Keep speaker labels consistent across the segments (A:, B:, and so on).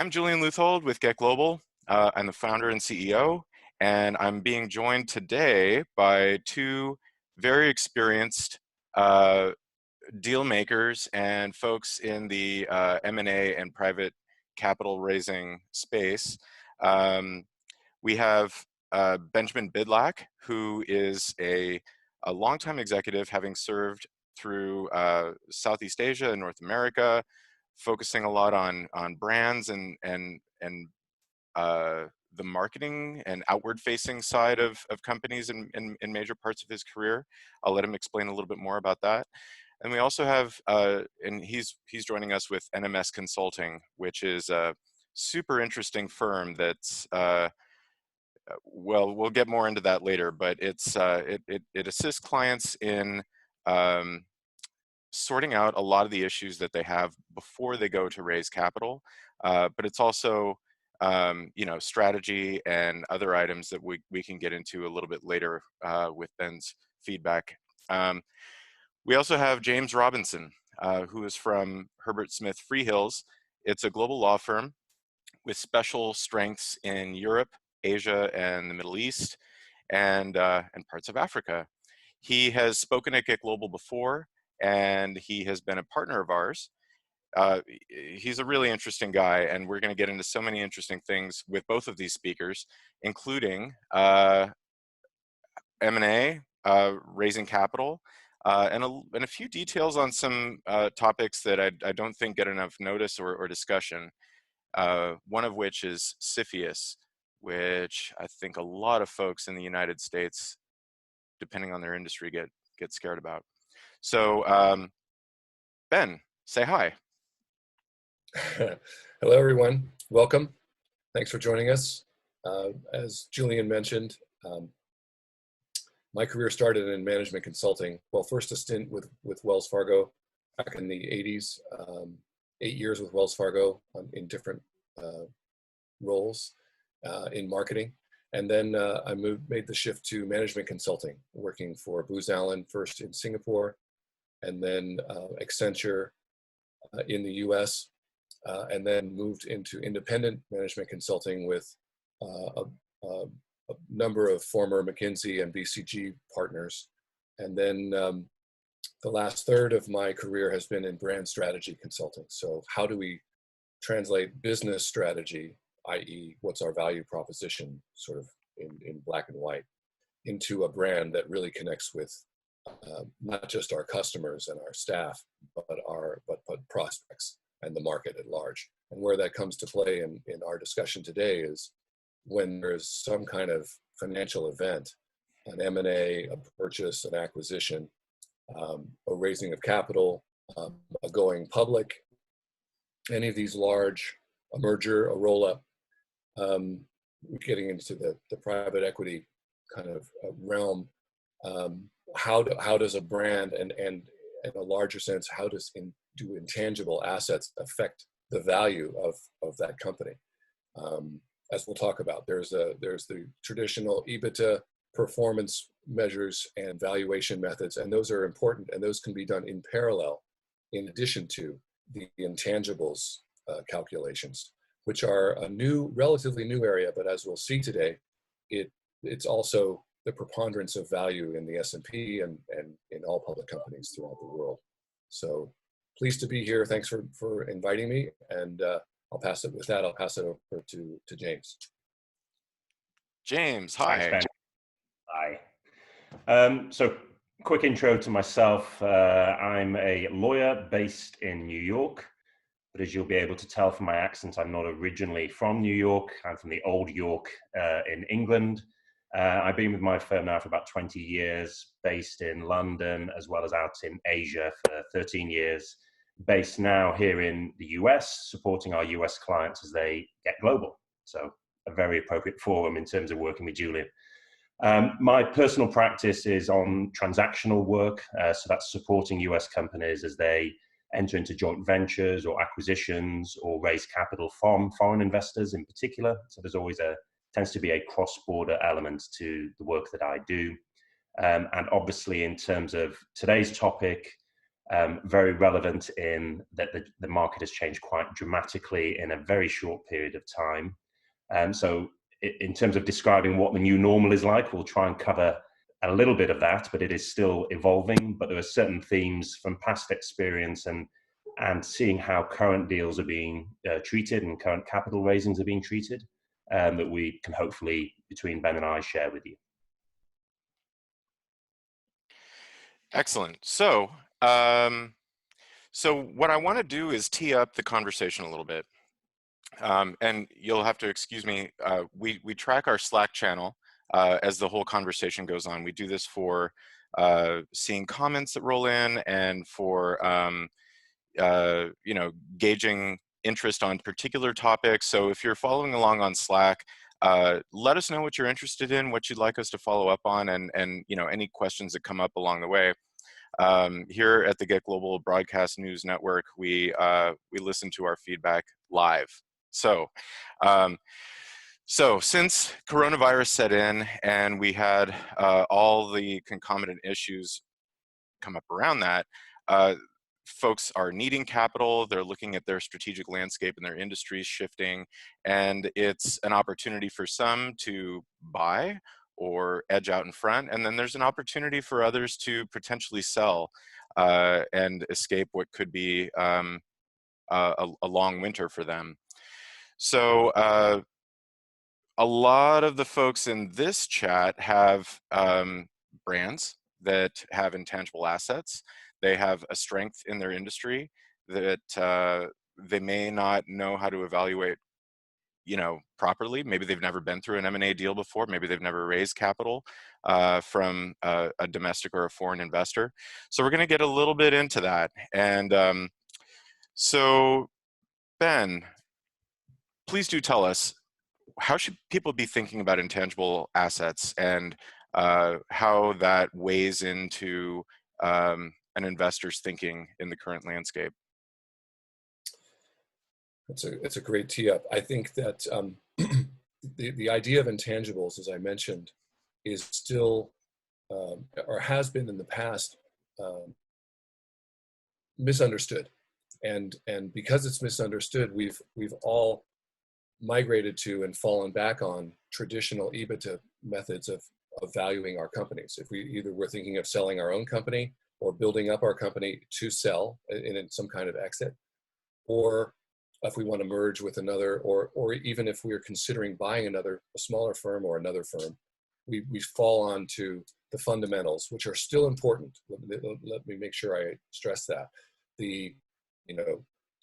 A: I'm Julian Leuthold with Get Global. I'm the founder and CEO, and I'm being joined today by two very experienced deal makers and folks in the M&A and private capital raising space. We have Benjamin Bidlack, who is a longtime executive, having served through Southeast Asia and North America, focusing a lot on brands and the marketing and outward-facing side of companies in major parts of his career. I'll let him explain a little bit more about that. And we also have, and he's joining us with NMS Consulting, which is a super interesting firm that's, well, we'll get more into that later, but it's it assists clients in sorting out a lot of the issues that they have before they go to raise capital, but it's also strategy and other items that we can get into a little bit later with Ben's feedback. We also have James Robinson, who is from Herbert Smith Freehills. It's a global law firm with special strengths in Europe, Asia, and the Middle East, and parts of Africa. He has spoken at Get Global before, and he has been a partner of ours. He's a really interesting guy, and we're going to get into so many interesting things with both of these speakers, including M&A, raising capital, and a few details on some topics that I don't think get enough notice or discussion, one of which is CFIUS, which I think a lot of folks in the United States, depending on their industry, get scared about. So, Ben, say hi.
B: Hello, everyone. Welcome. Thanks for joining us. As Julian mentioned, my career started in management consulting. Well, first a stint with Wells Fargo back in the 80s, 8 years with Wells Fargo in different roles in marketing. And then I made the shift to management consulting, working for Booz Allen, first in Singapore, and then Accenture in the US, and then moved into independent management consulting with a number of former McKinsey and BCG partners. And then the last third of my career has been in brand strategy consulting. So how do we translate business strategy, i.e. what's our value proposition, sort of in black and white, into a brand that really connects with not just our customers and our staff, but prospects and the market at large. And where that comes to play in our discussion today is when there's some kind of financial event, an M&A, a purchase, an acquisition, a raising of capital, a going public, any of these large, a merger, a roll-up, getting into the private equity kind of realm, how does a brand and in a larger sense, how do intangible assets affect the value of that company? As we'll talk about, there's the traditional EBITDA performance measures and valuation methods, and those are important, and those can be done in parallel, in addition to the intangibles calculations, which are a relatively new area, but as we'll see today, it's also the preponderance of value in the S&P and in all public companies throughout the world. So pleased to be here. Thanks for inviting me, and I'll pass it over to James.
A: James, hi.
C: Thanks, Ben. Hi. So quick intro to myself. I'm a lawyer based in New York, but as you'll be able to tell from my accent, I'm not originally from New York. I'm from the old York in England. I've been with my firm now for about 20 years, based in London, as well as out in Asia for 13 years, based now here in the US, supporting our US clients as they get global. So a very appropriate forum in terms of working with Julian. My personal practice is on transactional work. So that's supporting US companies as they enter into joint ventures or acquisitions or raise capital from foreign investors in particular. So there's always tends to be a cross-border element to the work that I do. And obviously in terms of today's topic, very relevant in that the market has changed quite dramatically in a very short period of time. So in terms of describing what the new normal is like, we'll try and cover a little bit of that, but it is still evolving. But there are certain themes from past experience and seeing how current deals are being treated and current capital raisings are being treated that we can hopefully, between Ben and I, share with you.
A: Excellent. So what I want to do is tee up the conversation a little bit. And you'll have to excuse me, we track our Slack channel as the whole conversation goes on. We do this for seeing comments that roll in and for gauging interest on particular topics. So if you're following along on Slack, let us know what you're interested in, what you'd like us to follow up on, and any questions that come up along the way. Here at the Get Global Broadcast News Network, we listen to our feedback live. So since coronavirus set in and we had all the concomitant issues come up around that, folks are needing capital, they're looking at their strategic landscape and their industries shifting, and it's an opportunity for some to buy or edge out in front, and then there's an opportunity for others to potentially sell and escape what could be a long winter for them. So a lot of the folks in this chat have brands that have intangible assets. They have a strength in their industry that they may not know how to evaluate, properly. Maybe they've never been through an M&A deal before. Maybe they've never raised capital from a domestic or a foreign investor. So we're going to get a little bit into that. And so, Ben, please do tell us, how should people be thinking about intangible assets and how that weighs into an investor's thinking in the current landscape?
B: It's a great tee up. I think that the idea of intangibles, as I mentioned, is still or has been in the past misunderstood, and because it's misunderstood, we've all migrated to and fallen back on traditional EBITDA methods of valuing our companies. If we're thinking of selling our own company or building up our company to sell in some kind of exit, or if we want to merge with another, or even if we're considering buying a smaller firm or another firm, we fall onto the fundamentals, which are still important. Let me make sure I stress that. The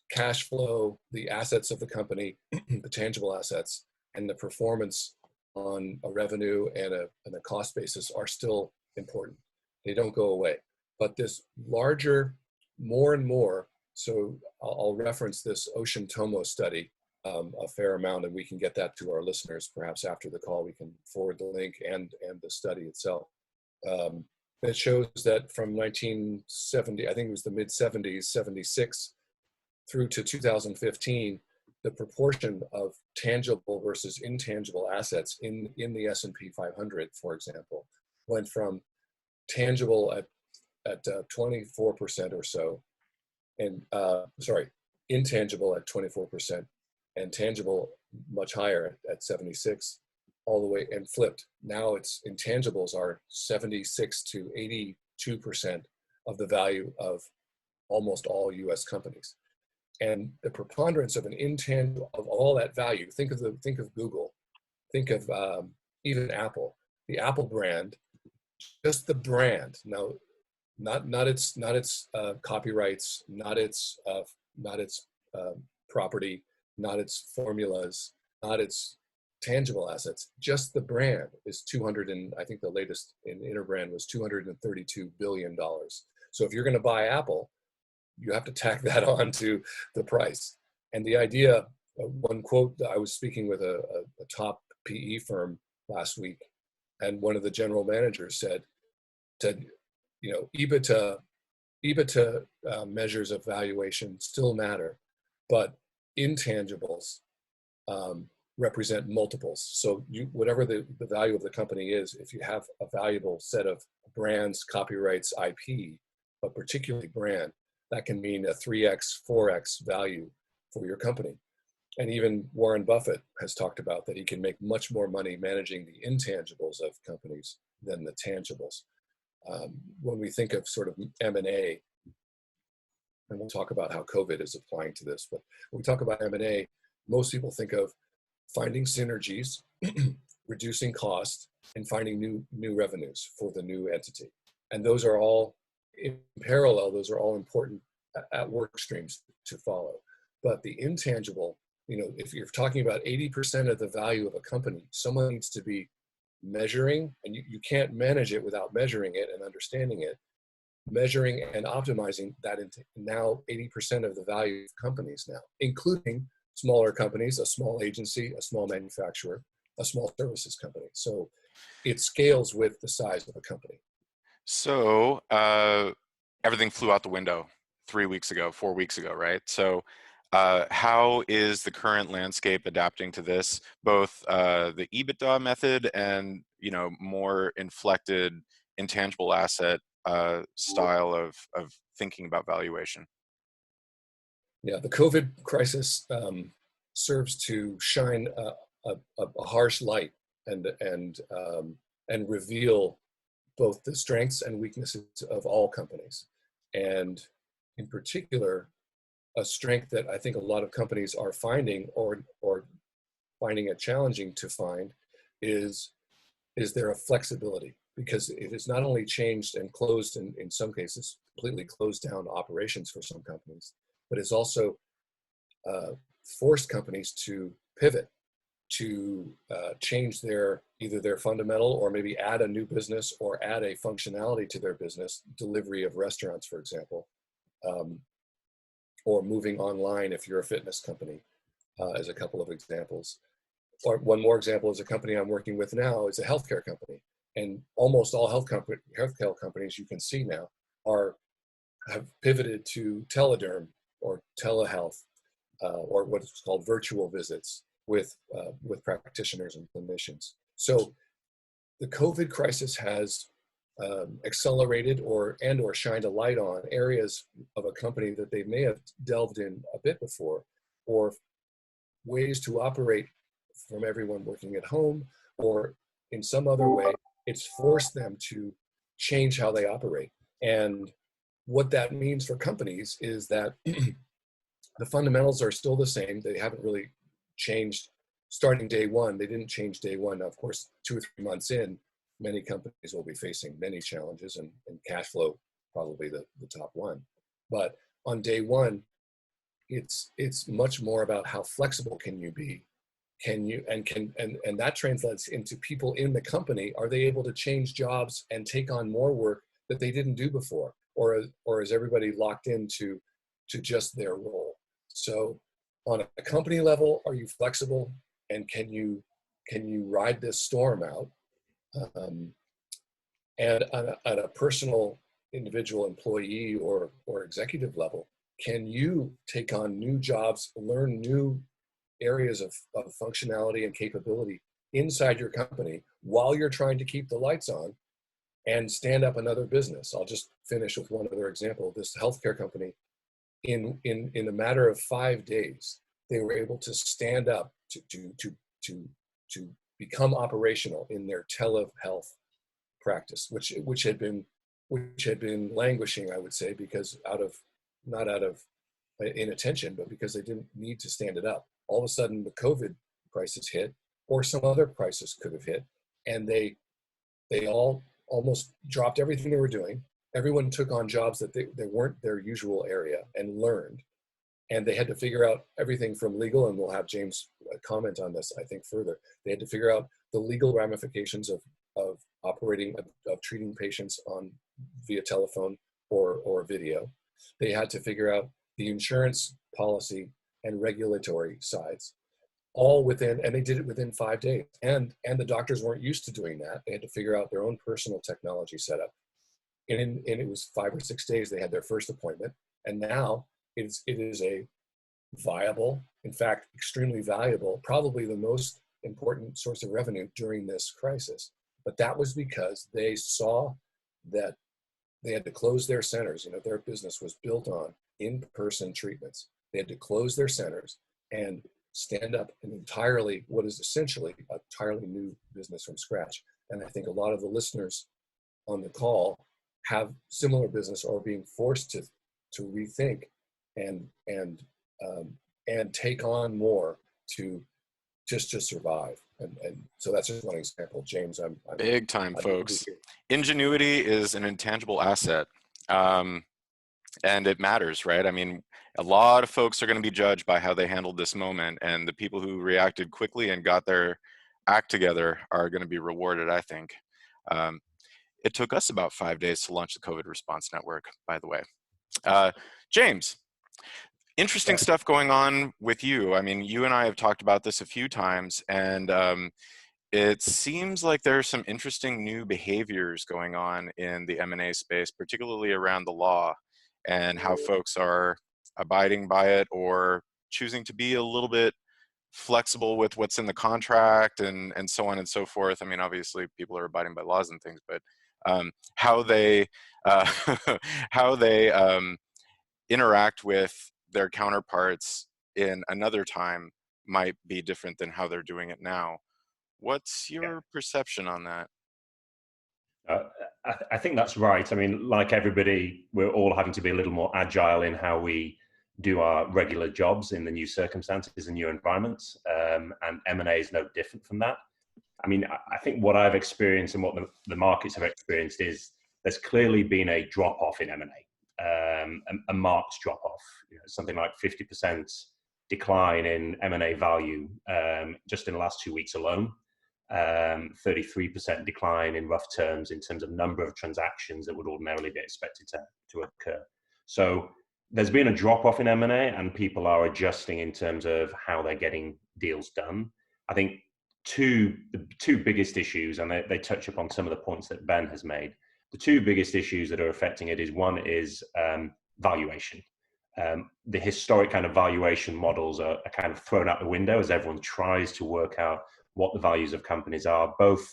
B: cash flow, the assets of the company, the tangible assets, and the performance on a revenue and a cost basis are still important. They don't go away. But this larger, more and more, so I'll reference this Ocean Tomo study a fair amount, and we can get that to our listeners perhaps after the call. We can forward the link and the study itself. It shows that from 1970, I think it was the mid 70s, 76, through to 2015, the proportion of tangible versus intangible assets in the S&P 500, for example, went from tangible at 24% or so, and intangible at 24%, and tangible much higher at 76, all the way, and flipped. Now it's intangibles are 76 to 82% of the value of almost all U.S. companies. And the preponderance of an intangible of all that value, think of Google, think of even Apple, the Apple brand, just the brand. Now, not its copyrights, not its property, not its formulas, not its tangible assets. Just the brand is 200, and I think the latest in Interbrand was $232 billion. So if you're going to buy Apple, you have to tack that on to the price. And the idea, one quote, I was speaking with a top PE firm last week, and one of the general managers said, EBITDA measures of valuation still matter, but intangibles represent multiples. So whatever the value of the company is, if you have a valuable set of brands, copyrights, IP, but particularly brand, that can mean a 3x, 4x value for your company. And even Warren Buffett has talked about that he can make much more money managing the intangibles of companies than the tangibles. When we think of sort of M&A, and we'll talk about how COVID is applying to this, but when we talk about M&A, most people think of finding synergies, reducing costs, and finding new revenues for the new entity. And those are all in parallel, those are all important work streams to follow. But the intangible, if you're talking about 80% of the value of a company, someone needs to be measuring, and you can't manage it without measuring it and understanding it, measuring and optimizing that into now 80% of the value of companies now, including smaller companies, a small agency, a small manufacturer, a small services company. So it scales with the size of a company.
A: So everything flew out the window 3 weeks ago, 4 weeks ago, right? So how is the current landscape adapting to this, both the EBITDA method and more inflected intangible asset style of thinking about valuation?
B: Yeah, the COVID crisis serves to shine a harsh light and reveal both the strengths and weaknesses of all companies. And in particular, a strength that I think a lot of companies are finding or finding it challenging to find is there a flexibility, because it has not only changed and closed, in some cases, completely closed down operations for some companies, but it's also forced companies to pivot, to change either their fundamental, or maybe add a new business or add a functionality to their business, delivery of restaurants, for example, or moving online if you're a fitness company, as a couple of examples. Or one more example is a company I'm working with now is a healthcare company. And almost all healthcare companies you can see now have pivoted to telederm or telehealth, or what's called virtual visits with practitioners and clinicians. So the COVID crisis has accelerated or shined a light on areas of a company that they may have delved in a bit before, or ways to operate from everyone working at home, or in some other way. It's forced them to change how they operate. And what that means for companies is that the fundamentals are still the same. They haven't really changed starting day one. They didn't change day one. Now, of course, 2 or 3 months in, many companies will be facing many challenges, and cash flow probably the top one. But on day one, it's much more about how flexible can you be. And that translates into people in the company. Are they able to change jobs and take on more work that they didn't do before? Or is everybody locked into just their role? So on a company level, are you flexible, and can you ride this storm out? And at a personal, individual employee or executive level, can you take on new jobs, learn new areas of functionality and capability inside your company while you're trying to keep the lights on and stand up another business? I'll just finish with one other example. This healthcare company, in a matter of 5 days, they were able to stand up to become operational in their telehealth practice, which had been languishing, I would say, because not out of inattention, but because they didn't need to stand it up. All of a sudden, the COVID crisis hit, or some other crisis could have hit, and they all almost dropped everything they were doing. Everyone took on jobs that they weren't their usual area and learned. And they had to figure out everything from legal, and we'll have James comment on this, I think, further. They had to figure out the legal ramifications of operating, of treating patients via telephone or video. They had to figure out the insurance policy and regulatory sides, all within, and they did it within 5 days. And the doctors weren't used to doing that. They had to figure out their own personal technology setup. And it was 5 or 6 days they had their first appointment. And now it is a viable, in fact, extremely valuable, probably the most important source of revenue during this crisis. But that was because they saw that They had to close their centers. You know, their business was built on in-person treatments. They had to close their centers and stand up an entirely, what is essentially a entirely new business from scratch. And I think a lot of the listeners on the call have similar business or are being forced to rethink and take on more to just to survive. And so that's just one example. James, I'm
A: Big time,
B: I'd love to
A: folks.
B: hear.
A: Ingenuity is an intangible asset. And it matters, right? I mean, a lot of folks are going to be judged by how they handled this moment, and the people who reacted quickly and got their act together are going to be rewarded, I think. Um, it took us about 5 days to launch the COVID Response Network, by the way. James, interesting
B: Yes.
A: stuff going on with you. I mean, you and I have talked about this a few times, and it seems like there are some interesting new behaviors going on in the M&A space, particularly around the law and how folks are abiding by it or choosing to be a little bit flexible with what's in the contract and so on and so forth. I mean, obviously people are abiding by laws and things, but how they how they interact with their counterparts in another time might be different than how they're doing it now. What's
C: Yeah.
A: your perception on that?
C: Uh, I think that's right. I mean, like everybody, we're all having to be a little more agile in how we do our regular jobs in the new circumstances and new environments. And M&A is no different from that. I mean, I think what I've experienced and what the markets have experienced is there's clearly been a drop-off in M&A, a marked drop-off, something like 50% decline in M&A value just in the last 2 weeks alone. 33% decline in rough terms in terms of number of transactions that would ordinarily be expected to occur. So there's been a drop off in M&A and people are adjusting in terms of how they're getting deals done. I think the two biggest issues, and they touch upon some of the points that Ben has made, the two biggest issues that are affecting it is one is valuation. The historic kind of valuation models are kind of thrown out the window as everyone tries to work out what the values of companies are, both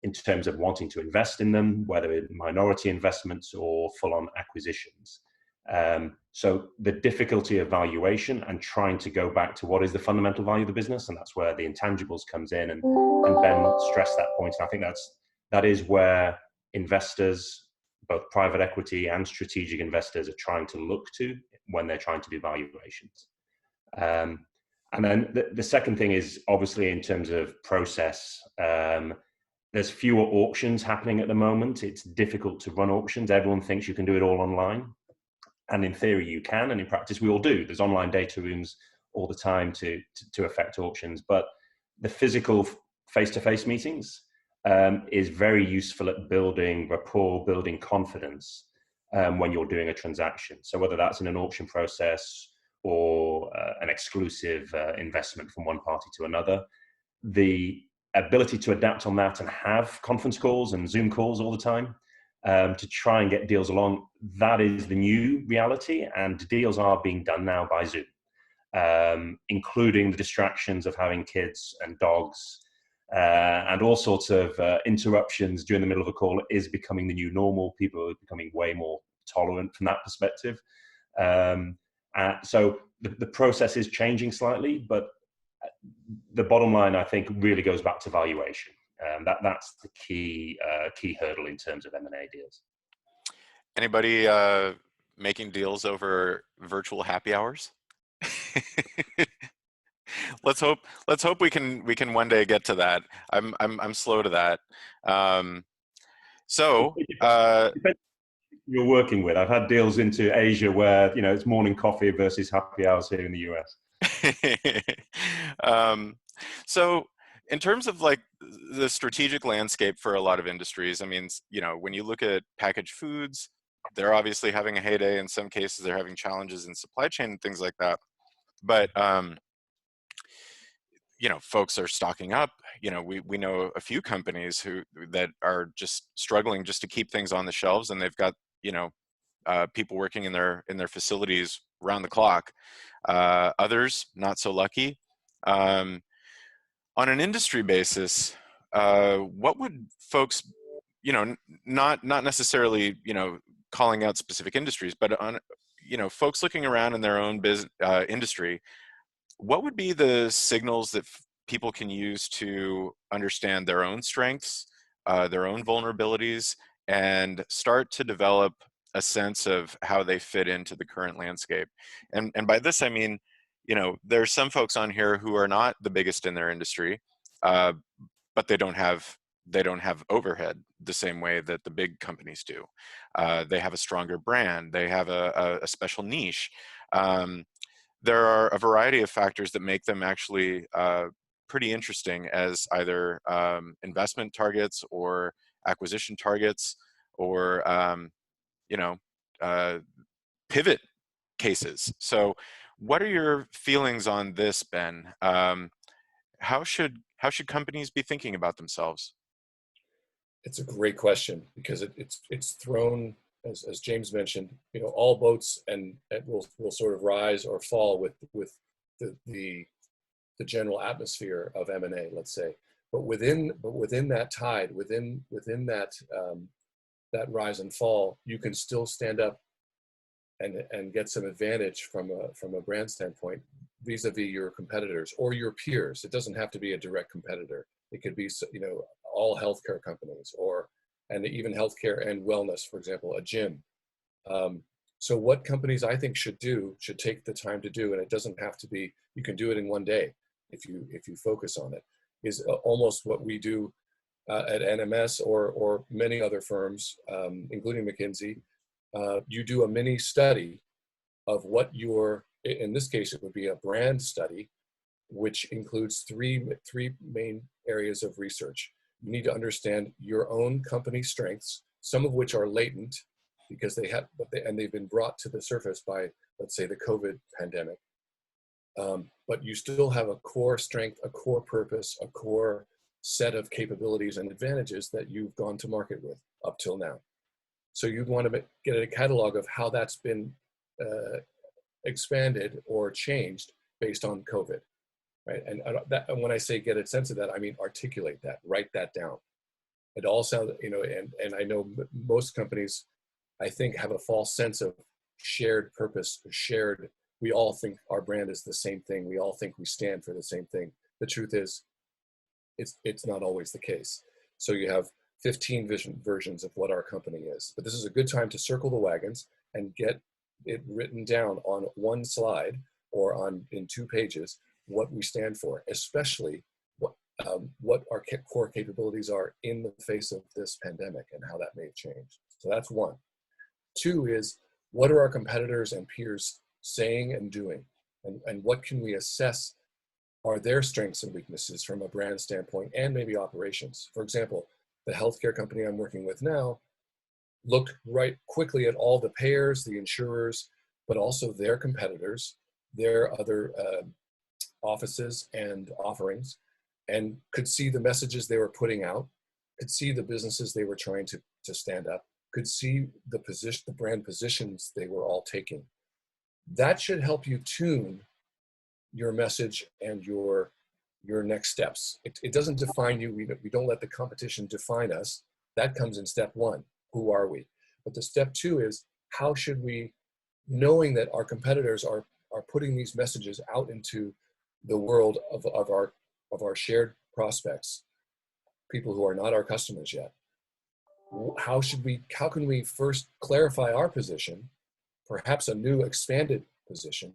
C: in terms of wanting to invest in them, whether in minority investments or full-on acquisitions. So the difficulty of valuation and trying to go back to what is the fundamental value of the business, and that's where the intangibles comes in, and Ben stressed that point. And I think that is where investors, both private equity and strategic investors, are trying to look to when they're trying to do valuations. And then the second thing is obviously in terms of process, there's fewer auctions happening at the moment. It's difficult to run auctions. Everyone thinks you can do it all online. And in theory you can, and in practice we all do. There's online data rooms all the time to affect auctions. But the physical face-to-face meetings is very useful at building rapport, building confidence when you're doing a transaction. So whether that's in an auction process or an exclusive investment from one party to another, the ability to adapt on that and have conference calls and Zoom calls all the time to try and get deals along, that is the new reality, and deals are being done now by Zoom, including the distractions of having kids and dogs and all sorts of interruptions during the middle of a call is becoming the new normal. People are becoming way more tolerant from that perspective. So the process is changing slightly, but the bottom line, I think, really goes back to valuation. That's the key hurdle in terms of M&A deals.
A: Anybody making deals over virtual happy hours? Let's hope we can one day get to that. I'm slow to that.
C: You're working with. I've had deals into Asia where it's morning coffee versus happy hours here in the US.
A: So in terms of like the strategic landscape for a lot of industries, I mean, when you look at packaged foods, they're obviously having a heyday. In some cases, they're having challenges in supply chain and things like that. But folks are stocking up. We know a few companies that are just struggling just to keep things on the shelves, and they've got people working in their facilities around the clock. Others not so lucky. On an industry basis, what would folks, not necessarily calling out specific industries, but on, folks looking around in their own industry, what would be the signals that people can use to understand their own strengths, their own vulnerabilities, and start to develop a sense of how they fit into the current landscape? And by this, I mean, there's some folks on here who are not the biggest in their industry, but they don't have overhead the same way that the big companies do. They have a stronger brand. They have a special niche. There are a variety of factors that make them actually pretty interesting as either investment targets or acquisition targets, or you know pivot cases. So what are your feelings on this, Ben? How should companies be thinking about themselves?
B: It's a great question, because it's thrown, as James mentioned, all boats and will sort of rise or fall with the general atmosphere of M&A, let's say. But within that tide, within that that rise and fall, you can still stand up and get some advantage from a brand standpoint vis-a-vis your competitors or your peers. It doesn't have to be a direct competitor. It could be, all healthcare companies, and even healthcare and wellness, for example, a gym. So what companies I think should take the time to do, and it doesn't have to be, you can do it in one day if you focus on it, is almost what we do at NMS or many other firms, including McKinsey. You do a mini study of what in this case, it would be a brand study, which includes three main areas of research. You need to understand your own company strengths, some of which are latent because they've been brought to the surface by, let's say, the COVID pandemic. But you still have a core strength, a core purpose, a core set of capabilities and advantages that you've gone to market with up till now. So you'd want to get a catalog of how that's been expanded or changed based on COVID, right? And when I say get a sense of that, I mean articulate that, write that down. It all sounds, and I know most companies, I think, have a false sense of shared purpose, we all think our brand is the same thing. We all think we stand for the same thing. The truth is, it's not always the case. So you have 15 versions of what our company is. But this is a good time to circle the wagons and get it written down on one slide or in 2 pages, what we stand for, especially what our core capabilities are in the face of this pandemic and how that may have changed. So that's 1. 2 is, what are our competitors and peers saying and doing? And what can we assess are their strengths and weaknesses from a brand standpoint and maybe operations? For example, the healthcare company I'm working with now, look right quickly at all the payers, the insurers, but also their competitors, their other offices and offerings, and could see the messages they were putting out, could see the businesses they were trying to stand up, could see the brand positions they were all taking. That should help you tune your message and your next steps. It doesn't define you. We don't let the competition define us. That comes in step 1. Who are we? But the step 2 is, how should we, knowing that our competitors are putting these messages out into the world of our shared prospects, people who are not our customers yet. How can we first clarify our position, perhaps a new expanded position,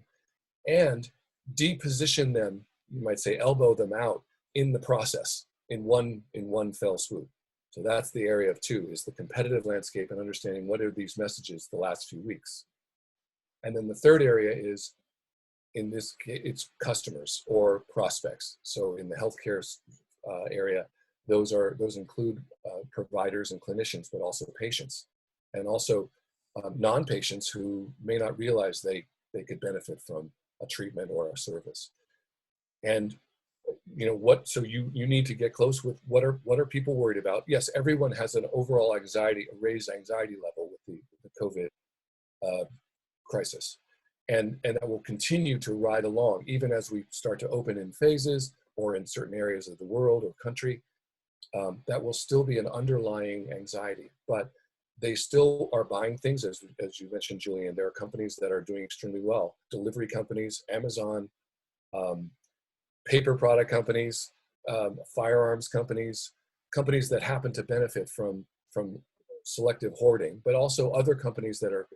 B: and deposition them, you might say elbow them out in the process in one fell swoop. So that's the area of 2, is the competitive landscape and understanding what are these messages the last few weeks. And then the third area is, in this case, it's customers or prospects. So in the healthcare area, those include providers and clinicians, but also patients, and also non-patients who may not realize they could benefit from a treatment or a service. And so you need to get close with what are people worried about? Yes, everyone has an overall raised anxiety level with the COVID crisis. And that will continue to ride along even as we start to open in phases or in certain areas of the world or country. That will still be an underlying anxiety. But they still are buying things, as you mentioned, Julian. There are companies that are doing extremely well. Delivery companies, Amazon, paper product companies, firearms companies, companies that happen to benefit from selective hoarding, but also other companies that are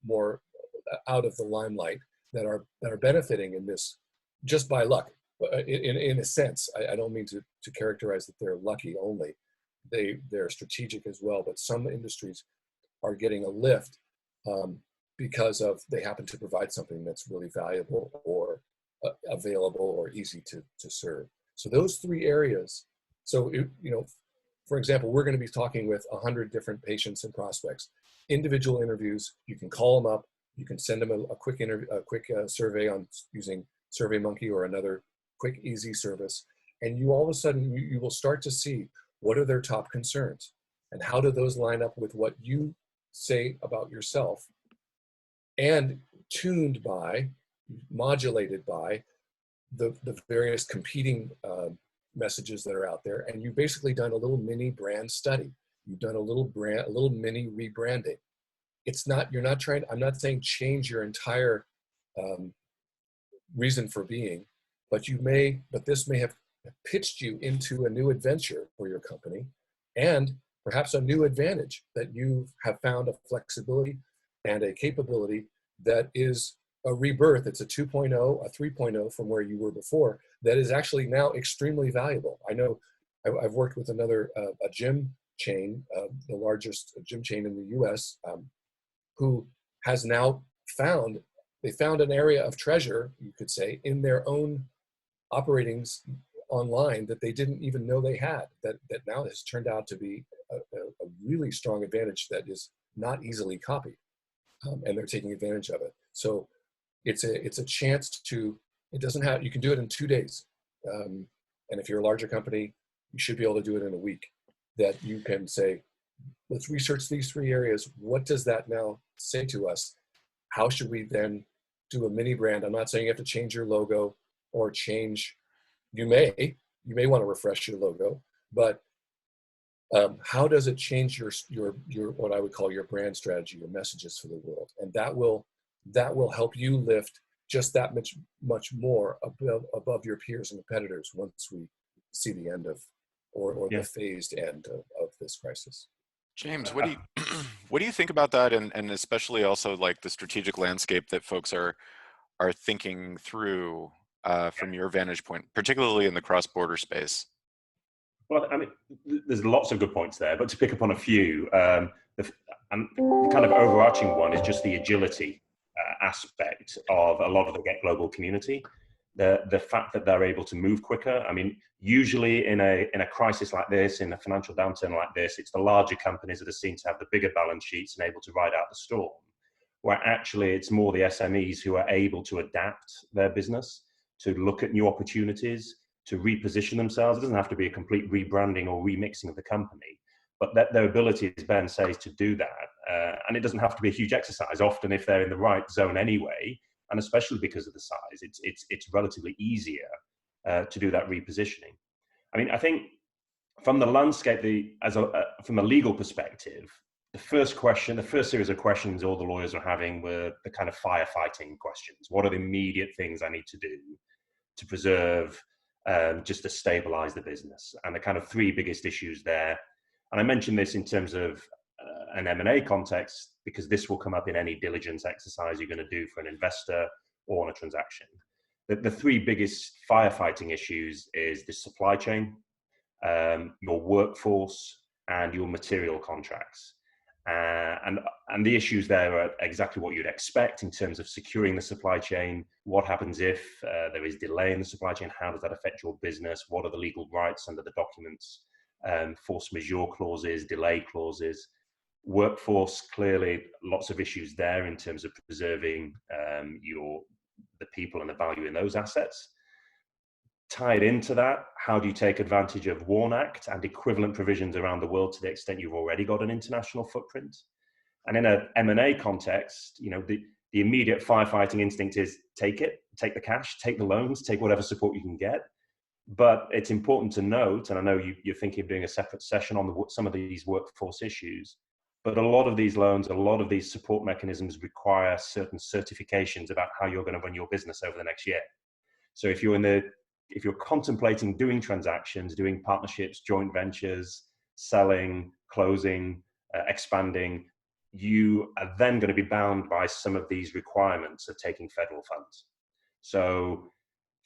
B: more out of the limelight that are benefiting in this just by luck. In a sense, I don't mean to characterize that they're lucky only. They're strategic as well, but some industries are getting a lift because of they happen to provide something that's really valuable or available or easy to serve. So those three areas. So for example, we're going to be talking with 100 different patients and prospects. Individual interviews. You can call them up. You can send them a quick survey on using SurveyMonkey or another quick, easy service, and you all of a sudden you will start to see what are their top concerns and how do those line up with what you say about yourself, and tuned by, modulated by the various competing messages that are out there. And you've basically done a little mini brand study. You've done a little mini rebranding. I'm not saying change your entire reason for being, but this may have pitched you into a new adventure for your company, and perhaps a new advantage that you have found a flexibility and a capability that is a rebirth. It's a 2.0, a 3.0 from where you were before, that is actually now extremely valuable. I know I've worked with another a gym chain, the largest gym chain in the US, who has now found an area of treasure, you could say, in their own operatings online that they didn't even know they had, that now has turned out to be a really strong advantage that is not easily copied, and they're taking advantage of it. So it's a chance to, you can do it in 2 days, and if you're a larger company, you should be able to do it in a week. That you can say, let's research these three areas. What does that now say to us? How should we then do a mini brand? I'm not saying you have to change your logo or change. You may want to refresh your logo, but how does it change your what I would call your brand strategy, your messages for the world? And that will help you lift just that much more above your peers and competitors once we see the end of or the phased end of this crisis.
A: James, what do you think about that, and especially also like the strategic landscape that folks are thinking through from your vantage point, particularly in the cross-border space?
C: Well, I mean, there's lots of good points there, but to pick up on a few, the kind of overarching one is just the agility aspect of a lot of the Get Global community. The fact that they're able to move quicker. I mean, usually in a crisis like this, in a financial downturn like this, it's the larger companies that are seen to have the bigger balance sheets and able to ride out the storm, where actually it's more the SMEs who are able to adapt their business, to look at new opportunities, to reposition themselves. It doesn't have to be a complete rebranding or remixing of the company, but that their ability, as Ben says, to do that. And it doesn't have to be a huge exercise. Often if they're in the right zone anyway, and especially because of the size, it's relatively easier to do that repositioning. I mean, I think from the landscape, from a legal perspective, the first series of questions all the lawyers are having were the kind of firefighting questions. What are the immediate things I need to do to preserve, just to stabilize the business? And the kind of three biggest issues there, and I mentioned this in terms of an M&A context, because this will come up in any diligence exercise you're going to do for an investor or on a transaction. The three biggest firefighting issues is the supply chain, your workforce, and your material contracts. And the issues there are exactly what you'd expect in terms of securing the supply chain. What happens if there is delay in the supply chain? How does that affect your business? What are the legal rights under the documents? Force majeure clauses, delay clauses. Workforce, clearly lots of issues there in terms of preserving the people and the value in those assets. Tied into that, how do you take advantage of WARN Act and equivalent provisions around the world to the extent you've already got an international footprint? And in an M&A context, the immediate firefighting instinct is take the cash, take the loans, take whatever support you can get. But it's important to note, and I know you're thinking of doing a separate session on some of these workforce issues, But a lot of these loans, a lot of these support mechanisms require certain certifications about how you're going to run your business over the next year. So if you're contemplating doing transactions, doing partnerships, joint ventures, selling, closing, expanding, you are then going to be bound by some of these requirements of taking federal funds. So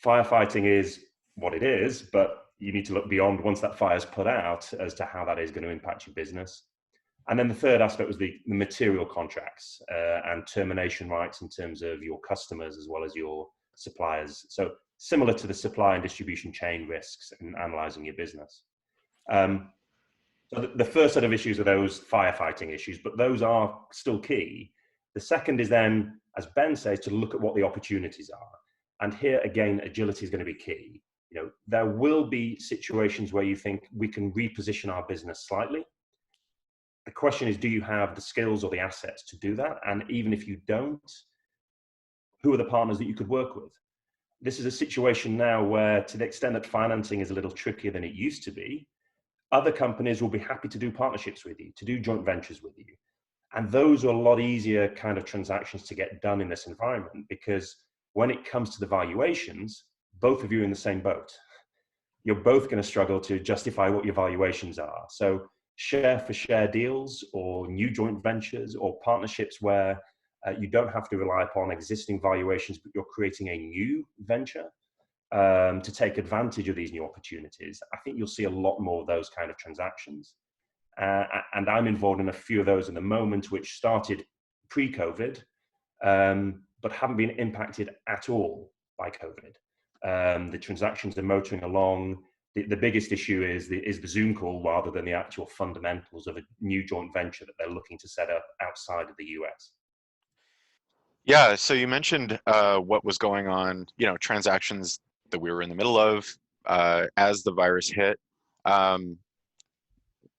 C: firefighting is what it is, but you need to look beyond once that fire's put out as to how that is going to impact your business. And then the third aspect was the material contracts and termination rights in terms of your customers as well as your suppliers. So similar to the supply and distribution chain risks in analyzing your business. So the first set of issues are those firefighting issues, but those are still key. The second is then, as Ben says, to look at what the opportunities are. And here again, agility is going to be key. You know, there will be situations where you think we can reposition our business slightly. The question is, do you have the skills or the assets to do that? And even if you don't, who are the partners that you could work with? This is a situation now where, to the extent that financing is a little trickier than it used to be, other companies will be happy to do partnerships with you, to do joint ventures with you. And those are a lot easier kind of transactions to get done in this environment, because when it comes to the valuations, both of you are in the same boat. You're both going to struggle to justify what your valuations are. So share for share deals or new joint ventures or partnerships where you don't have to rely upon existing valuations, but you're creating a new venture to take advantage of these new opportunities. I think you'll see a lot more of those kind of transactions. And I'm involved in a few of those at the moment, which started pre-COVID, but haven't been impacted at all by COVID. The transactions are motoring along. The biggest issue is the Zoom call rather than the actual fundamentals of a new joint venture that they're looking to set up outside of the US.
A: Yeah, so you mentioned what was going on, you know, transactions that we were in the middle of as the virus hit.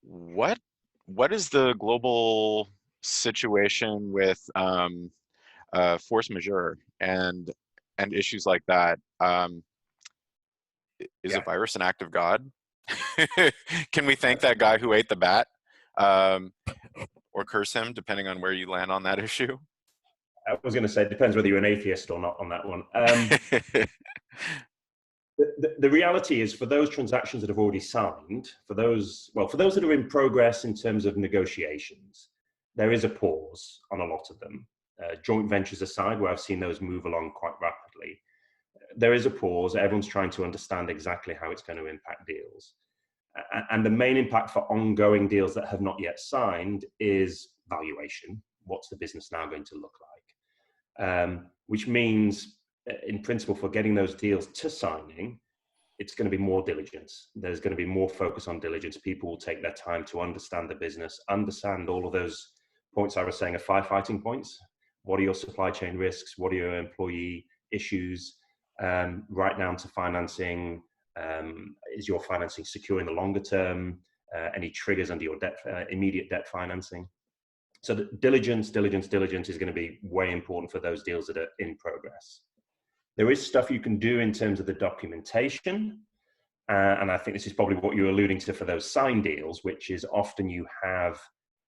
A: What is the global situation with force majeure and issues like that? Is a
C: Yeah.
A: virus an act of God? Can we thank that guy who ate the bat, or curse him, depending on where you land on that issue?
C: I was going to say, it depends whether you're an atheist or not on that one. The reality is, for those transactions that have already signed, for those that are in progress in terms of negotiations, there is a pause on a lot of them. Joint ventures aside, where I've seen those move along quite rapidly, there is a pause. Everyone's trying to understand exactly how it's going to impact deals. And the main impact for ongoing deals that have not yet signed is valuation. What's the business now going to look like? Which means, in principle, for getting those deals to signing, it's going to be more diligence. There's going to be more focus on diligence. People will take their time to understand the business, understand all of those points I was saying are firefighting points. What are your supply chain risks? What are your employee issues? Right down to financing. Is your financing secure in the longer term? Any triggers under your debt, immediate debt financing? So the diligence is going to be way important for those deals that are in progress. There is stuff you can do in terms of the documentation. And I think this is probably what you're alluding to for those signed deals, which is often you have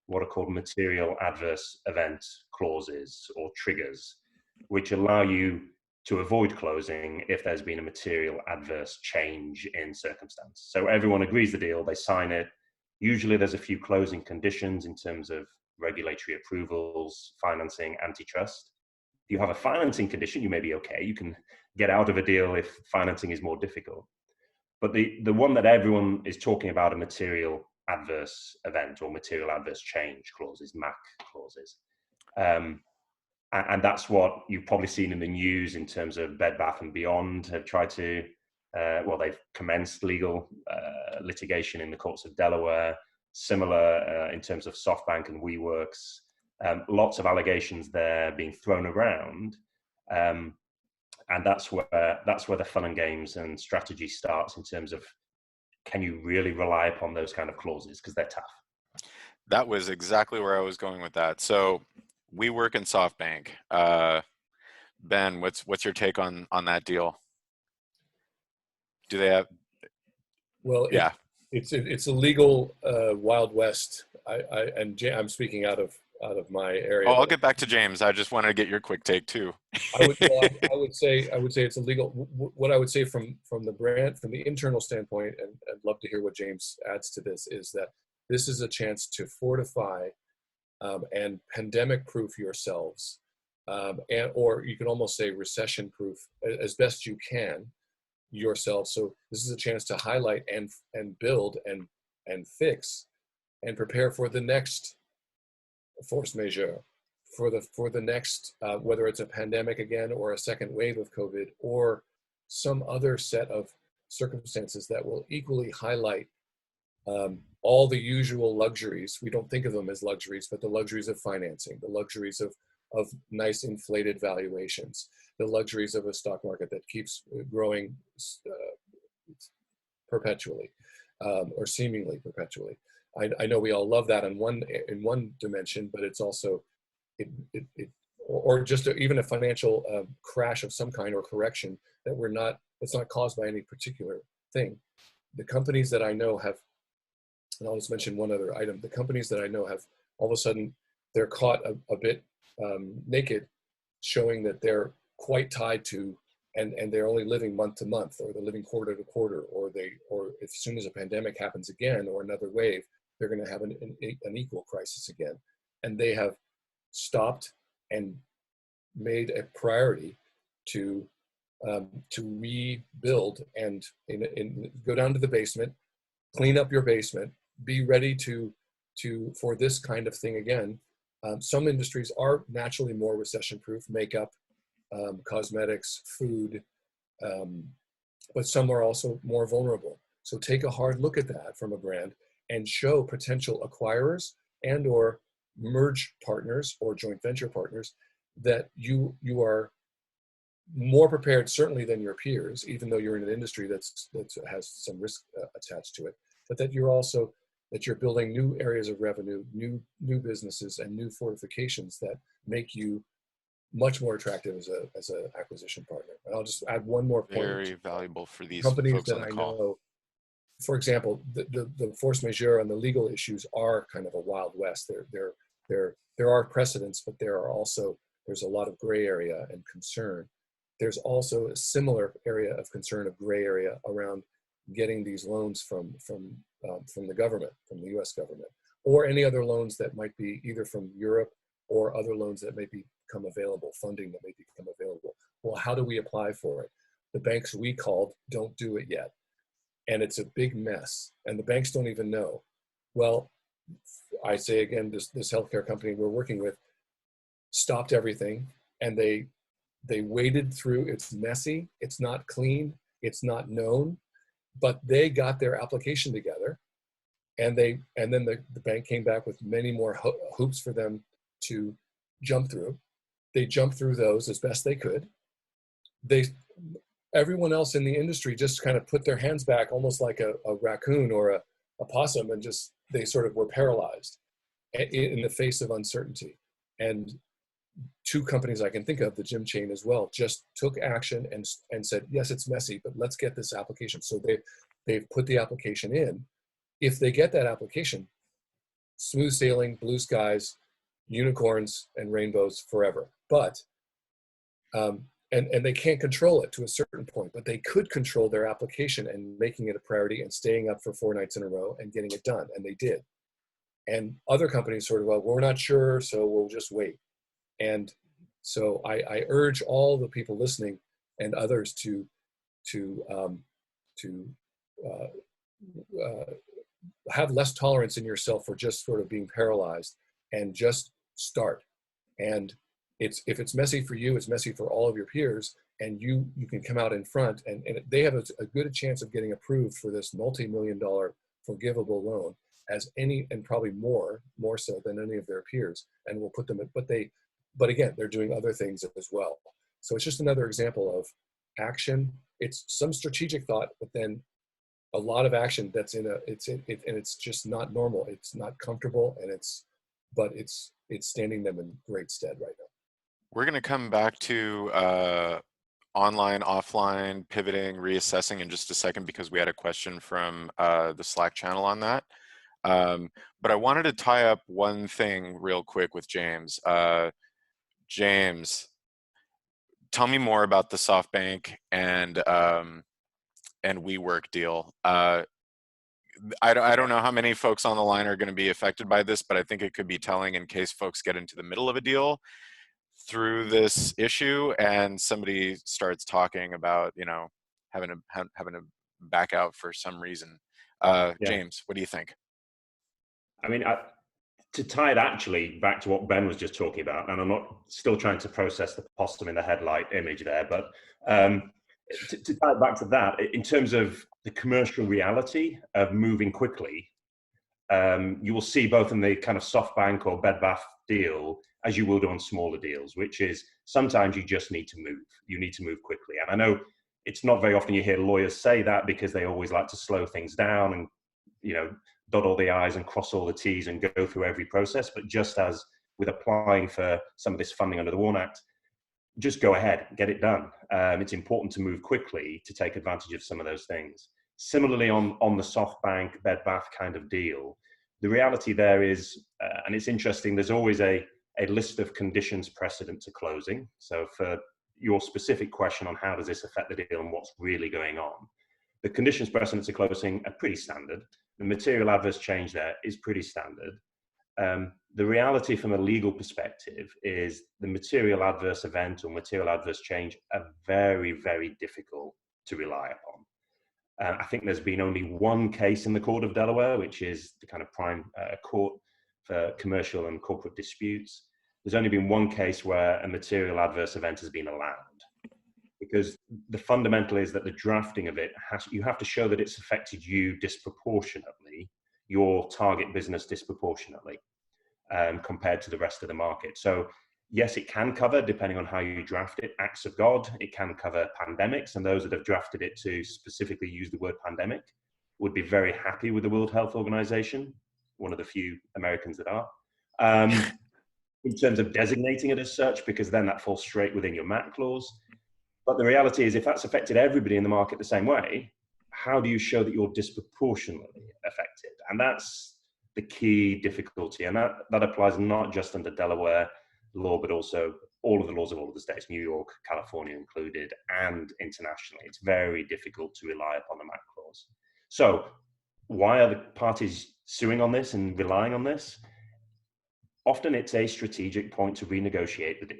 C: what are called material adverse event clauses or triggers, which allow you to avoid closing if there's been a material adverse change in circumstance. So everyone agrees the deal, they sign it. Usually there's a few closing conditions in terms of regulatory approvals, financing, antitrust. If you have a financing condition, you may be okay. You can get out of a deal if financing is more difficult. But the one that everyone is talking about are material adverse event or material adverse change clauses, MAC clauses. And that's what you've probably seen in the news in terms of Bed Bath & Beyond have tried to, they've commenced legal litigation in the courts of Delaware, similar in terms of SoftBank and WeWorks. Lots of allegations there being thrown around. And that's where the fun and games and strategy starts in terms of, can you really rely upon those kind of clauses? Because they're tough.
A: That was exactly where I was going with that. So we work in SoftBank. Ben, what's your take on that deal? Do they have?
B: Well,
A: Yeah,
B: it's a legal Wild West I'm speaking out of my area,
A: Oh, I'll
B: but
A: get back to James. I just wanted to get your quick take too.
B: I would say it's illegal. What I would say from the internal standpoint, and I'd love to hear what James adds to this, is that this is a chance to fortify and pandemic-proof yourselves, or you can almost say recession-proof as best you can yourself. So this is a chance to highlight and build and fix and prepare for the next force majeure, for the next whether it's a pandemic again or a second wave of COVID or some other set of circumstances that will equally highlight all the usual luxuries. We don't think of them as luxuries, but the luxuries of financing, the luxuries of nice inflated valuations, the luxuries of a stock market that keeps growing perpetually, or seemingly perpetually. I know we all love that in one dimension, but it's also or just even a financial crash of some kind or correction it's not caused by any particular thing. The companies that I know have, and I'll just mention one other item, the companies that I know have all of a sudden, they're caught a bit naked, showing that they're quite tied to, and they're only living month to month, or they're living quarter to quarter, or as soon as a pandemic happens again or another wave, they're going to have an equal crisis again. And they have stopped and made a priority to rebuild and go down to the basement, clean up your basement, be ready for this kind of thing again. Some industries are naturally more recession-proof, makeup, cosmetics, food, but some are also more vulnerable. So take a hard look at that from a brand and show potential acquirers and or merge partners or joint venture partners that you are more prepared certainly than your peers, even though you're in an industry that has some risk attached to it, but that you're building new areas of revenue, new businesses, and new fortifications that make you much more attractive as a acquisition partner. And I'll just add one more point.
A: Very valuable for these
B: Companies
A: folks
B: that
A: on the
B: I
A: call.
B: know, for example, the force majeure and the legal issues are kind of a wild west. There are precedents, but there's a lot of gray area and concern. There's also a similar area of concern, of gray area, around getting these loans from the government, from the U.S. government, or any other loans that might be either from Europe or other loans that may become available, funding that may become available. Well, how do we apply for it? The banks we called don't do it yet. And it's a big mess. And the banks don't even know. Well, I say again, this healthcare company we're working with stopped everything, and they waded through. It's messy, it's not clean, it's not known, but they got their application together, and then the bank came back with many more hoops for them to jump through. They jumped through those as best they could. Everyone else in the industry just kind of put their hands back, almost like a raccoon or a possum, and they sort of were paralyzed in the face of uncertainty. And two companies I can think of, the gym chain as well, just took action and said, yes, it's messy, but let's get this application. So they've put the application in. If they get that application, smooth sailing, blue skies, unicorns and rainbows forever. But and they can't control it to a certain point, but they could control their application and making it a priority and staying up for 4 nights in a row and getting it done, and they did. And other companies sort of, well, we're not sure, so we'll just wait. And so I urge all the people listening and others to have less tolerance in yourself for just sort of being paralyzed, and just start. And if it's messy for you, it's messy for all of your peers, and you can come out in front, and they have a good chance of getting approved for this multi-million-dollar forgivable loan as any, and probably more so than any of their peers, and we'll put them in, but again, they're doing other things as well. So it's just another example of action. It's some strategic thought, but then a lot of action that's and it's just not normal. It's not comfortable, but it's standing them in great stead right now.
A: We're going to come back to online, offline, pivoting, reassessing in just a second, because we had a question from the Slack channel on that. But I wanted to tie up one thing real quick with James. James, tell me more about the SoftBank and WeWork deal. I don't know how many folks on the line are going to be affected by this, but I think it could be telling in case folks get into the middle of a deal through this issue and somebody starts talking about, having to back out for some reason.
C: Yeah.
A: James, what do you think?
C: I mean, to tie it actually back to what Ben was just talking about, and I'm not still trying to process the possum in the headlight image there, but to tie it back to that, in terms of the commercial reality of moving quickly, you will see both in the kind of SoftBank or Bed Bath deal, as you will do on smaller deals, which is sometimes you just need to move. You need to move quickly. And I know it's not very often you hear lawyers say that because they always like to slow things down and, dot all the I's and cross all the T's and go through every process. But just as with applying for some of this funding under the WARN Act, just go ahead, get it done. It's important to move quickly to take advantage of some of those things. Similarly, on the SoftBank, Bed Bath kind of deal, the reality there is, and it's interesting, there's always a list of conditions precedent to closing. So for your specific question on how does this affect the deal and what's really going on, the conditions precedent to closing are pretty standard. The material adverse change there is pretty standard. The reality from a legal perspective is the material adverse event or material adverse change are very, very difficult to rely upon. I think there's been only one case in the Court of Delaware, which is the kind of prime court for commercial and corporate disputes. There's only been one case where a material adverse event has been allowed, because the fundamental is that the drafting of it, you have to show that it's affected you disproportionately, your target business disproportionately, compared to the rest of the market. So yes, it can cover, depending on how you draft it, acts of God. It can cover pandemics, and those that have drafted it to specifically use the word pandemic would be very happy with the World Health Organization, one of the few Americans that are, in terms of designating it as such, because then that falls straight within your MAC clause. But the reality is, if that's affected everybody in the market the same way, how do you show that you're disproportionately affected? And that's the key difficulty. And that applies not just under Delaware law, but also all of the laws of all of the states, New York, California included, and internationally. It's very difficult to rely upon the MAC clause. So why are the parties suing on this and relying on this? Often it's a strategic point to renegotiate the deal.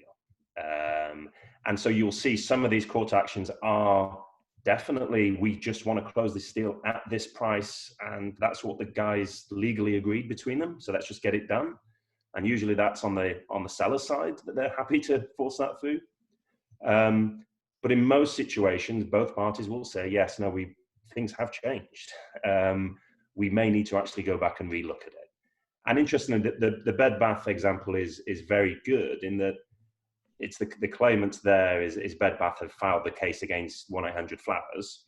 C: And so you'll see some of these court actions are definitely, we just want to close this deal at this price, and that's what the guys legally agreed between them. So let's just get it done. And usually that's on the seller's side that they're happy to force that through. But in most situations, both parties will say, yes, no, things have changed. We may need to actually go back and relook at it. And interestingly, the Bed Bath example is very good in that it's the claimants there is Bed Bath have filed the case against 1-800-Flowers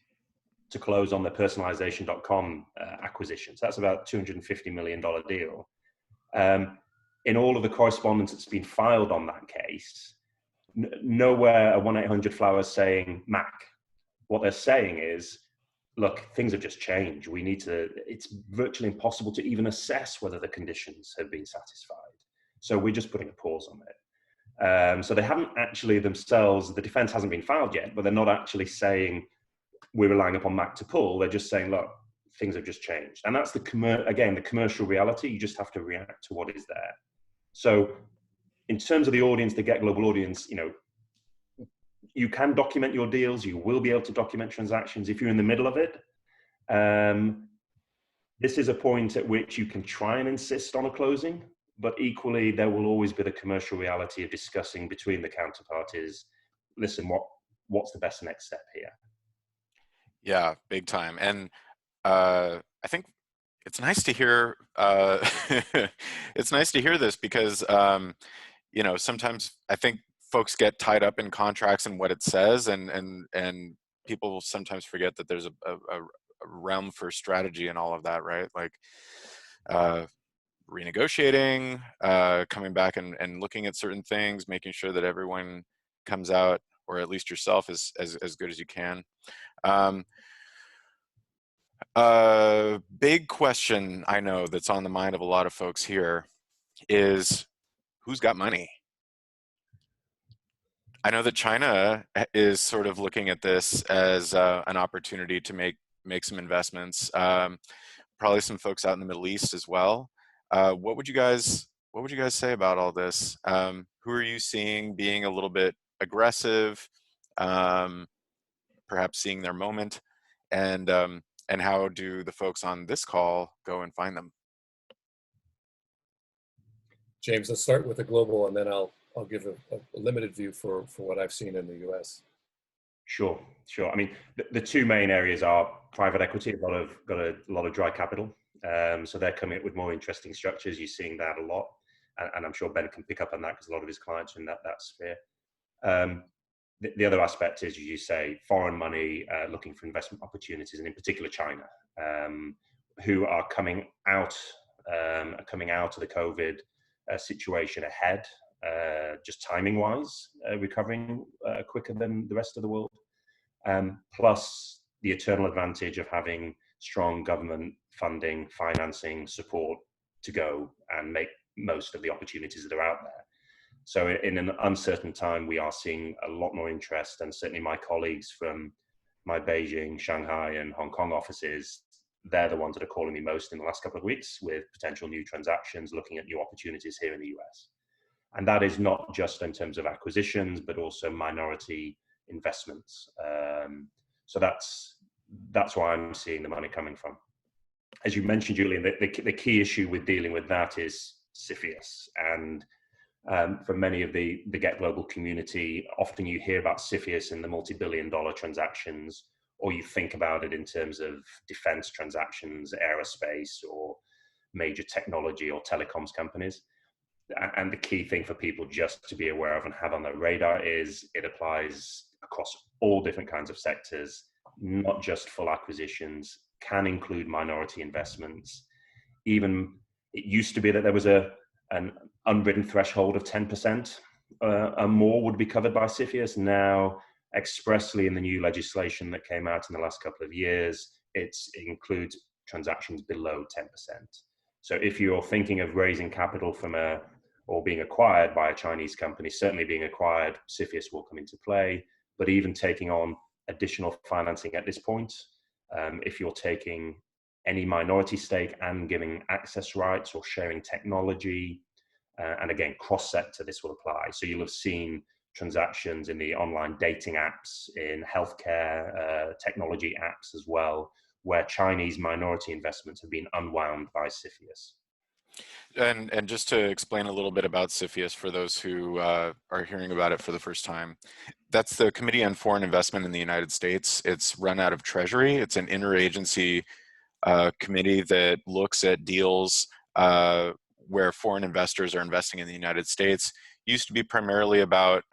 C: to close on the personalization.com acquisition. So that's about $250 million deal. In all of the correspondence that's been filed on that case, nowhere are 1-800-Flowers saying MAC. What they're saying is, look, things have just changed. It's virtually impossible to even assess whether the conditions have been satisfied. So we're just putting a pause on it. So they haven't actually themselves, the defense hasn't been filed yet, but they're not actually saying we're relying upon MAC to pull. They're just saying, look, things have just changed. And that's the commercial reality. You just have to react to what is there. So in terms of the audience, the Get Global audience, you can document your deals. You will be able to document transactions if you're in the middle of it. This is a point at which you can try and insist on a closing, but equally there will always be the commercial reality of discussing between the counterparties, listen, what's the best next step here? Yeah,
A: big time. And I think it's nice to hear, it's nice to hear this because, sometimes I think folks get tied up in contracts and what it says, and people sometimes forget that there's a realm for strategy and all of that, right? Like renegotiating, coming back and looking at certain things, making sure that everyone comes out, or at least yourself, as good as you can. Big question I know that's on the mind of a lot of folks here is who's got money? I know that China is sort of looking at this as an opportunity to make some investments. Probably some folks out in the Middle East as well. What would you guys say about all this? Who are you seeing being a little bit aggressive, um, perhaps seeing their moment, and how do the folks on this call go and find them?
B: James, let's start with the global, and then I'll give a limited view for what I've seen in the U.S.
C: Sure, sure. I mean, the two main areas are private equity. Got a lot of dry capital, so they're coming up with more interesting structures. You're seeing that a lot, and I'm sure Ben can pick up on that because a lot of his clients are in that sphere. The other aspect is, as you say, foreign money looking for investment opportunities, and in particular China, who are coming out of the COVID situation ahead, just timing wise, recovering quicker than the rest of the world. Plus the eternal advantage of having strong government funding, financing, support to go and make most of the opportunities that are out there. So in an uncertain time, we are seeing a lot more interest, and certainly my colleagues from my Beijing, Shanghai, and Hong Kong offices, they're the ones that are calling me most in the last couple of weeks with potential new transactions, looking at new opportunities here in the US. And that is not just in terms of acquisitions, but also minority investments. So that's why I'm seeing the money coming from. As you mentioned, Julian, the key issue with dealing with that is CFIUS. And for many of the Get Global community, often you hear about CFIUS in the multi-billion-dollar transactions, or you think about it in terms of defense transactions, aerospace, or major technology or telecoms companies. And the key thing for people just to be aware of and have on their radar is it applies across all different kinds of sectors, not just full acquisitions, can include minority investments. Even it used to be that there was an unwritten threshold of 10% and more would be covered by CFIUS. Now, expressly in the new legislation that came out in the last couple of years, it includes transactions below 10%. So if you're thinking of raising capital or being acquired by a Chinese company, certainly being acquired, CFIUS will come into play. But even taking on additional financing at this point, if you're taking any minority stake and giving access rights or sharing technology, and again, cross-sector, this will apply. So you'll have seen transactions in the online dating apps, in healthcare, technology apps as well, where Chinese minority investments have been unwound by CFIUS.
A: And just to explain a little bit about CFIUS for those who are hearing about it for the first time, that's the Committee on Foreign Investment in the United States. It's run out of Treasury. It's an interagency committee that looks at deals where foreign investors are investing in the United States. Used to be primarily about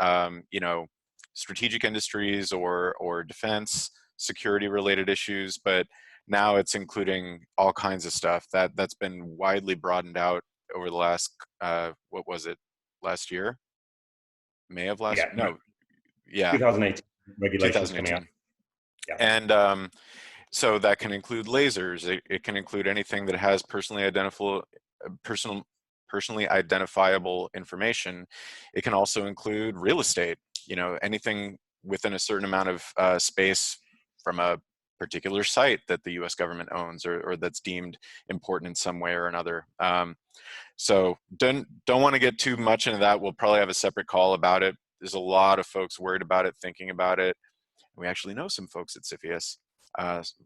A: strategic industries or defense, security related issues, but now it's including all kinds of stuff that's been widely broadened out over the last what was it, last year, May of last
C: Yeah,
A: no yeah
C: 2018 regulations coming out.
A: 2018.
C: Yeah.
A: And so that can include lasers. It can include anything that has personally identifiable information. It can also include real estate, anything within a certain amount of space from a particular site that the US government owns or that's deemed important in some way or another. So don't want to get too much into that. We'll probably have a separate call about it. There's a lot of folks worried about it, thinking about it. We actually know some folks at CFIUS,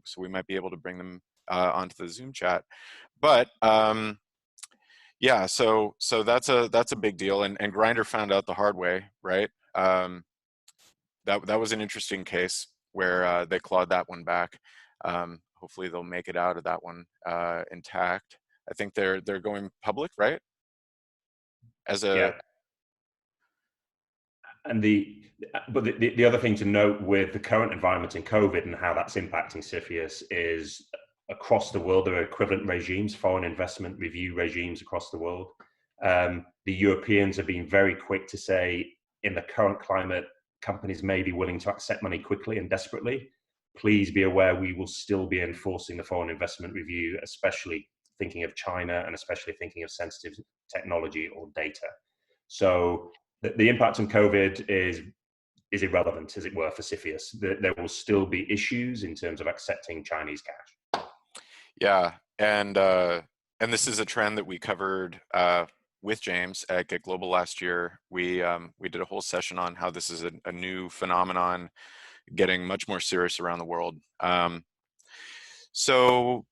A: so we might be able to bring them onto the Zoom chat. But yeah, so that's a big deal, and Grindr found out the hard way, right? That was an interesting case where they clawed that one back. Hopefully they'll make it out of that one intact. I think they're going public, right? As a
C: Yeah. And the other thing to note with the current environment in COVID and how that's impacting CFIUS is across the world, there are equivalent regimes, foreign investment review regimes across the world. The Europeans have been very quick to say, in the current climate, companies may be willing to accept money quickly and desperately. please be aware we will still be enforcing the foreign investment review, especially thinking of China and especially thinking of sensitive technology or data. So the impact on COVID is irrelevant, as it were, for CFIUS. There will still be issues in terms of accepting Chinese cash.
A: Yeah, and this is a trend that we covered with James at Get Global last year. We did a whole session on how this is a new phenomenon, getting much more serious around the world. So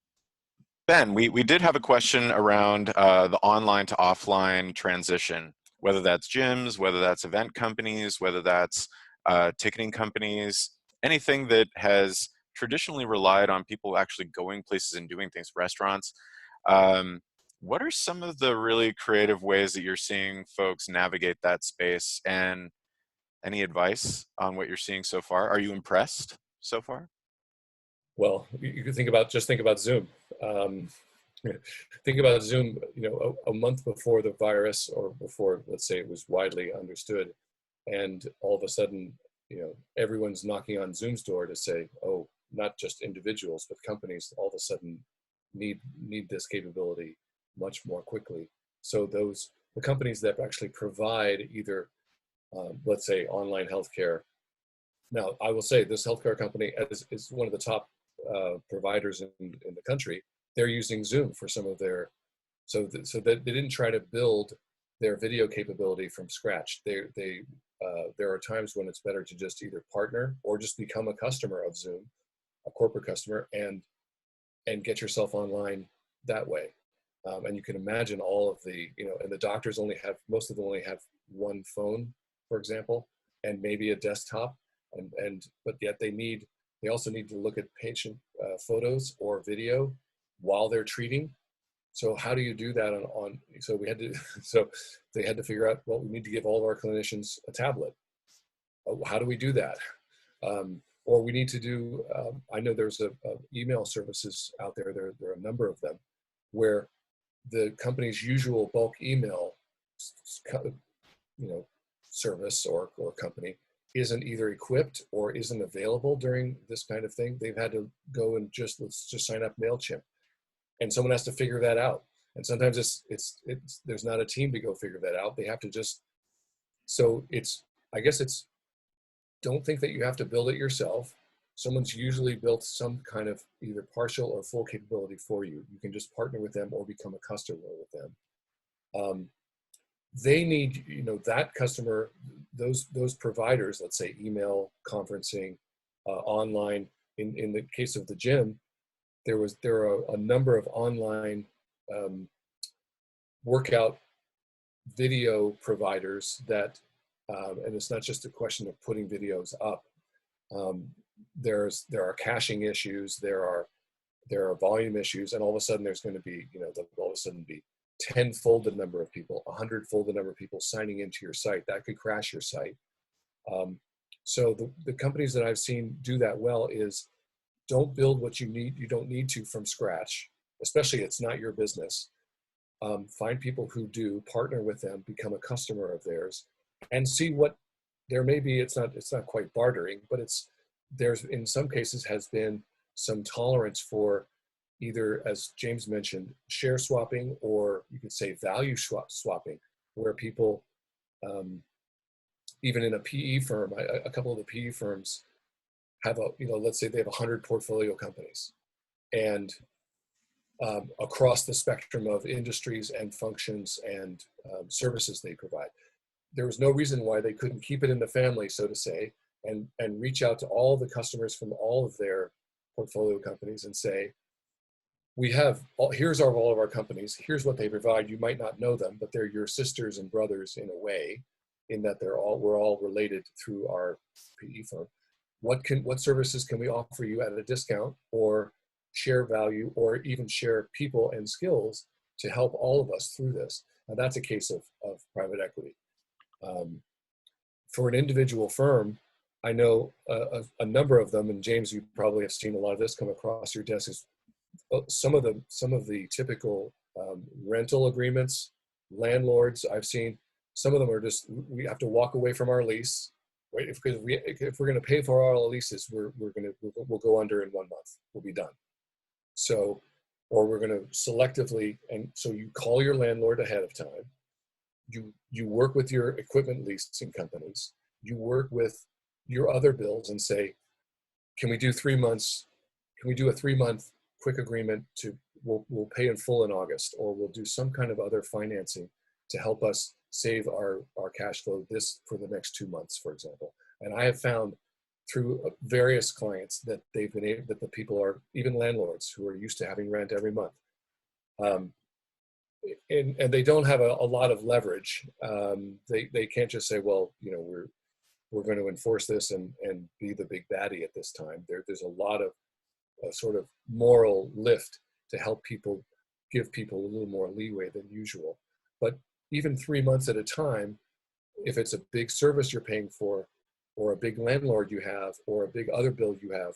A: Ben, we did have a question around the online to offline transition, whether that's gyms, whether that's event companies, whether that's ticketing companies, anything that has traditionally relied on people actually going places and doing things, restaurants. What are some of the really creative ways that you're seeing folks navigate that space, and any advice on what you're seeing so far? Are you impressed so far?
B: Well, you can think about Zoom. Um, think about Zoom. A month before the virus, or before, let's say, it was widely understood, and all of a sudden, everyone's knocking on Zoom's door to say, oh, not just individuals, but companies all of a sudden need this capability much more quickly. So the companies that actually provide either, let's say, online healthcare. Now, I will say this healthcare company is one of the top providers in the country. They're using Zoom for some of their, so that they didn't try to build their video capability from scratch. There are times when it's better to just either partner or just become a customer of Zoom, a corporate customer, and get yourself online that way. And you can imagine all of the, and the doctors most of them only have one phone, for example, and maybe a desktop, but yet they also need to look at patient photos or video while they're treating. So how do you do that so they had to figure out, well, we need to give all of our clinicians a tablet. How do we do that? Or we need to do, I know there's email services out there, there are a number of them, where the company's usual bulk email, service or company isn't either equipped or isn't available during this kind of thing. They've had to go and let's just sign up MailChimp. And someone has to figure that out. And sometimes it's there's not a team to go figure that out. They have to I guess don't think that you have to build it yourself. Someone's usually built some kind of either partial or full capability for you. You can just partner with them or become a customer with them. They need, that customer, those providers, let's say email, conferencing, online. In the case of the gym, there are a number of online workout video providers that, and it's not just a question of putting videos up. There are caching issues, there are volume issues, and all of a sudden there's going to be, all of a sudden be 10-fold the number of people, 100-fold the number of people signing into your site. That could crash your site. So the companies that I've seen do that well is don't build what you need. You don't need to from scratch, especially it's not your business. Find people who do, partner with them, become a customer of theirs, and see what there may be. It's not quite bartering, but there's in some cases has been some tolerance for either, as James mentioned, share swapping, or you could say value swapping, where people, even in a PE firm, a couple of the PE firms have let's say they have 100 portfolio companies, and across the spectrum of industries and functions and services they provide. There was no reason why they couldn't keep it in the family, so to say, and reach out to all the customers from all of their portfolio companies and say, here's all of our companies, here's what they provide. You might not know them, but they're your sisters and brothers in a way, in that we're all related through our PE firm. What services can we offer you at a discount, or share value, or even share people and skills to help all of us through this? Now that's a case of private equity. For an individual firm, I know a number of them, and James, you probably have seen a lot of this come across your desk, is some of the typical rental agreements, landlords I've seen. Some of them are just, we have to walk away from our lease, right? If we're going to pay for all our leases, we'll go under in 1 month. We'll be done. So, or we're going to selectively, and so you call your landlord ahead of time. You work with your equipment leasing companies. You work with your other bills and say, can we do 3 months? Can we do a 3-month quick agreement we'll pay in full in August, or we'll do some kind of other financing to help us save our cash flow for the next 2 months, for example. And I have found through various clients that they've been able, that the people are, even landlords who are used to having rent every month, and they don't have a lot of leverage. They can't just say, well, we're going to enforce this and be the big baddie at this time. There's a lot of sort of moral lift to help people, give people a little more leeway than usual. But even 3 months at a time, if it's a big service you're paying for, or a big landlord you have, or a big other bill you have,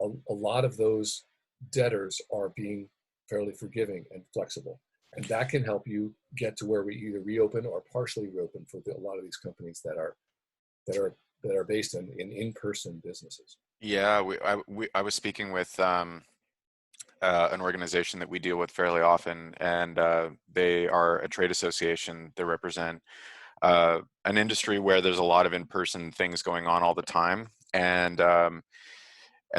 B: a lot of those debtors are being fairly forgiving and flexible. And that can help you get to where we either reopen or partially reopen for a lot of these companies that are based in-person businesses.
A: Yeah, I was speaking with an organization that we deal with fairly often, and they are a trade association. They represent an industry where there's a lot of in-person things going on all the time, and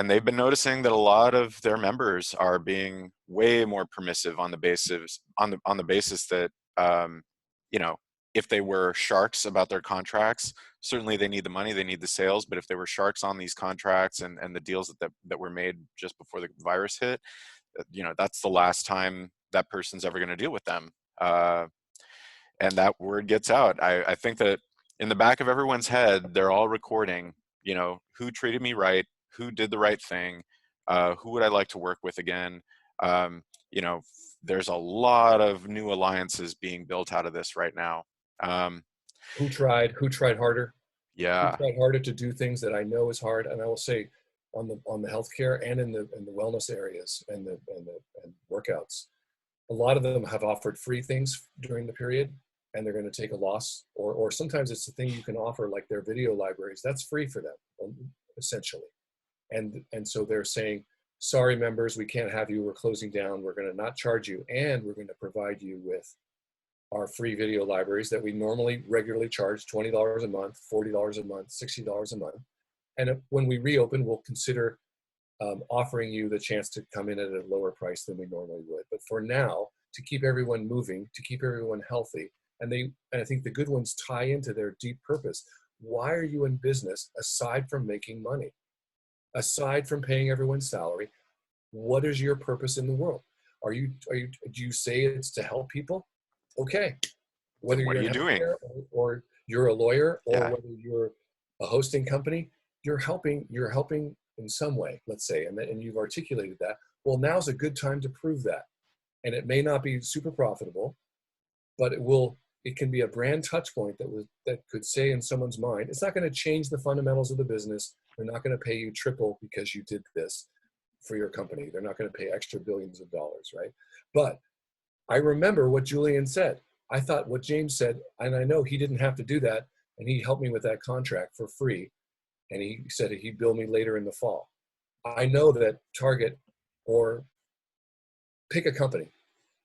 A: they've been noticing that a lot of their members are being way more permissive on the basis that if they were sharks about their contracts, certainly they need the money, they need the sales, but if they were sharks on these contracts and the deals that were made just before the virus hit, that's the last time that person's ever going to deal with them. And that word gets out. I think that in the back of everyone's head, they're all recording, who treated me right, who did the right thing, who would I like to work with again. There's a lot of new alliances being built out of this right now.
B: Who tried harder?
A: Yeah.
B: Who tried harder to do things that I know is hard? And I will say, on the healthcare and in the wellness areas and workouts, a lot of them have offered free things during the period, and they're going to take a loss. Or sometimes it's the thing you can offer, like their video libraries. That's free for them, essentially. And so they're saying, sorry, members, we can't have you. We're closing down. We're going to not charge you, and we're going to provide you with our free video libraries that we normally regularly charge $20 a month, $40 a month, $60 a month. And when we reopen, we'll consider offering you the chance to come in at a lower price than we normally would. But for now, to keep everyone moving, to keep everyone healthy, and I think the good ones tie into their deep purpose. Why are you in business aside from making money? Aside from paying everyone's salary, what is your purpose in the world? Do you say it's to help people? Okay. Whether
A: What are
B: you're
A: you
B: in
A: doing?
B: healthcare or you're a lawyer, or
A: Yeah.
B: whether you're a hosting company, you're helping in some way, let's say, and you've articulated that. Well, now's a good time to prove that. And it may not be super profitable, but it can be a brand touch point that could say in someone's mind, it's not going to change the fundamentals of the business. They're not going to pay you triple because you did this for your company. They're not going to pay extra billions of dollars, right? But I remember what Julian said. I thought what James said, and I know he didn't have to do that, and he helped me with that contract for free, and he said he'd bill me later in the fall. I know that Target, or pick a company,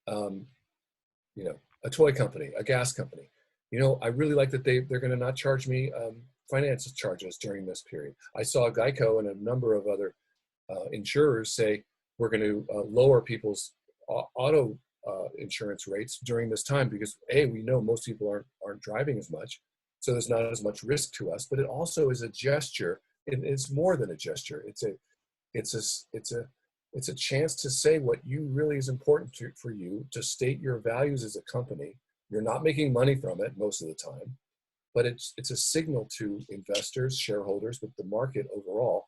B: a toy company, a gas company, I really like that they're going to not charge me finance charges during this period. I saw Geico and a number of other insurers say we're going to lower people's auto insurance rates during this time because we know most people aren't driving as much, so there's not as much risk to us. But it also is a gesture. It's more than a gesture. It's a chance to say what you really is important for you, to state your values as a company. You're not making money from it most of the time, but it's a signal to investors, shareholders, with the market overall,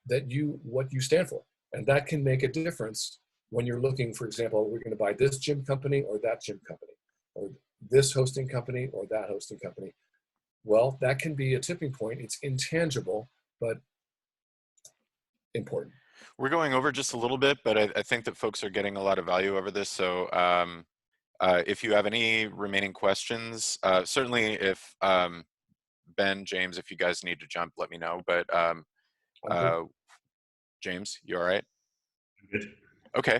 B: that what you stand for. And that can make a difference when you're looking, for example, we're going to buy this gym company or that gym company, or this hosting company or that hosting company. Well, that can be a tipping point. It's intangible, but important.
A: We're going over just a little bit, but I think that folks are getting a lot of value over this. So if you have any remaining questions, certainly if Ben, James, if you guys need to jump, let me know. But
B: I'm good.
A: James, you all right?
C: Good.
A: Okay.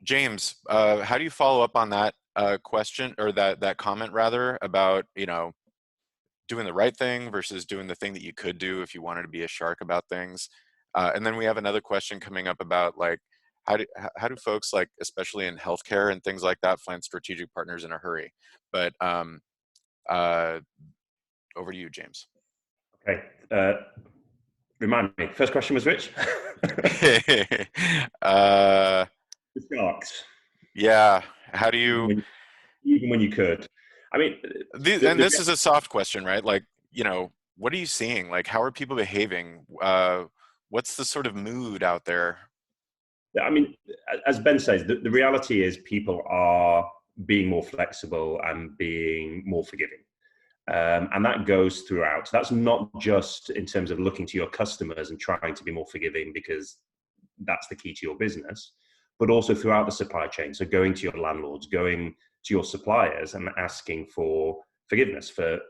A: James, how do you follow up on that question, or that comment rather, about, doing the right thing versus doing the thing that you could do if you wanted to be a shark about things? And then we have another question coming up about, like, how do folks, like, especially in healthcare and things like that, find strategic partners in a hurry? But uh, over to you, James.
C: Okay. Remind me. First question was which?
A: uh,
C: The sharks.
A: yeah. How do
C: Even
A: you?
C: when you could. I mean,
A: And this is a soft question, right? Like, what are you seeing? Like, how are people behaving? What's the sort of mood out there?
C: I mean, as Ben says, the reality is people are being more flexible and being more forgiving. And that goes throughout. That's not just in terms of looking to your customers and trying to be more forgiving because that's the key to your business, but also throughout the supply chain. So going to your landlords, going to your suppliers and asking for forgiveness for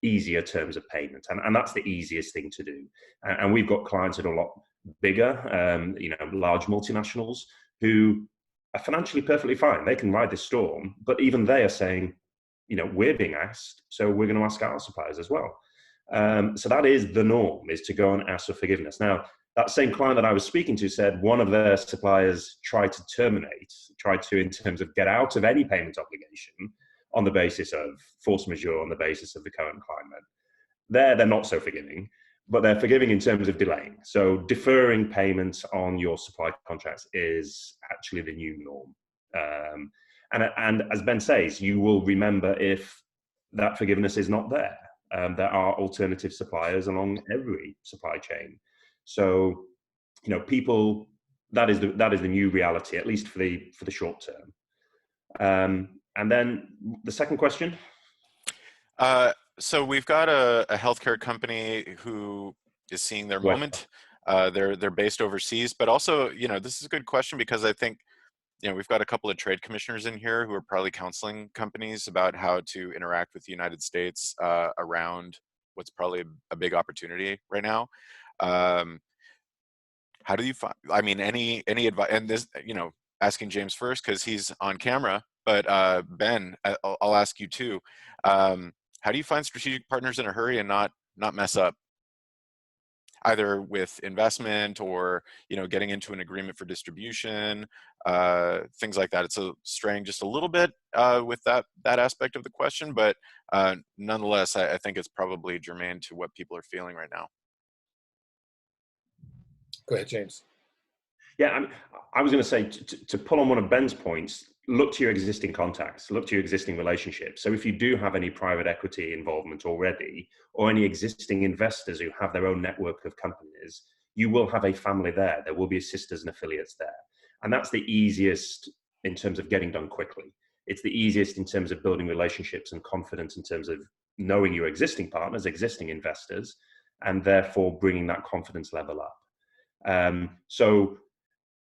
C: easier terms of payment. And that's the easiest thing to do. And we've got clients that are a lot bigger, large multinationals who are financially perfectly fine. They can ride this storm, but even they are saying, we're being asked, so we're going to ask our suppliers as well. So that is the norm, is to go and ask for forgiveness. Now, that same client that I was speaking to said one of their suppliers tried to, in terms of get out of any payment obligation on the basis of force majeure, on the basis of the current climate. They're not so forgiving, but they're forgiving in terms of delaying. So deferring payments on your supply contracts is actually the new norm. And as Ben says, you will remember if that forgiveness is not there. There are alternative suppliers along every supply chain. So, people, that is the new reality, at least for the short term. And then the second question.
A: So we've got a healthcare company who is seeing their
C: Well,
A: moment. They're based overseas, but also, this is a good question because I think, we've got a couple of trade commissioners in here who are probably counseling companies about how to interact with the United States around what's probably a big opportunity right now. How do you find? I mean, any advice? And this, asking James first because he's on camera. But Ben, I'll ask you too. How do you find strategic partners in a hurry and not mess up, either with investment or getting into an agreement for distribution, things like that? It's straying just a little bit with that aspect of the question, but nonetheless, I think it's probably germane to what people are feeling right now.
B: Go ahead, James.
C: Yeah, I was going to say, to pull on one of Ben's points, look to your existing contacts, look to your existing relationships. So if you do have any private equity involvement already, or any existing investors who have their own network of companies, you will have a family there. There will be sisters and affiliates there. And that's the easiest in terms of getting done quickly. It's the easiest in terms of building relationships and confidence in terms of knowing your existing partners, existing investors, and therefore bringing that confidence level up. So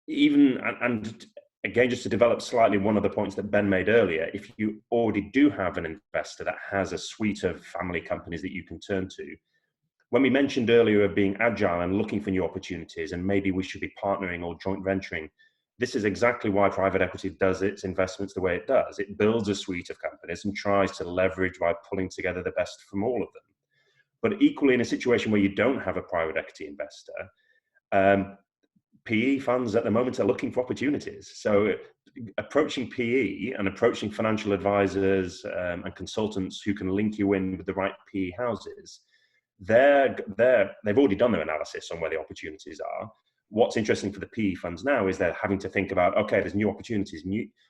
C: even, and again, just to develop slightly one of the points that Ben made earlier, if you already do have an investor that has a suite of family companies that you can turn to, when we mentioned earlier of being agile and looking for new opportunities, and maybe we should be partnering or joint venturing, this is exactly why private equity does its investments the way it does. It builds a suite of companies and tries to leverage by pulling together the best from all of them. But equally, in a situation where you don't have a private equity investor, PE funds at the moment are looking for opportunities. So approaching PE and approaching financial advisors and consultants who can link you in with the right PE houses, they've already done their analysis on where the opportunities are. What's interesting for the PE funds now is they're having to think about, okay, there's new opportunities,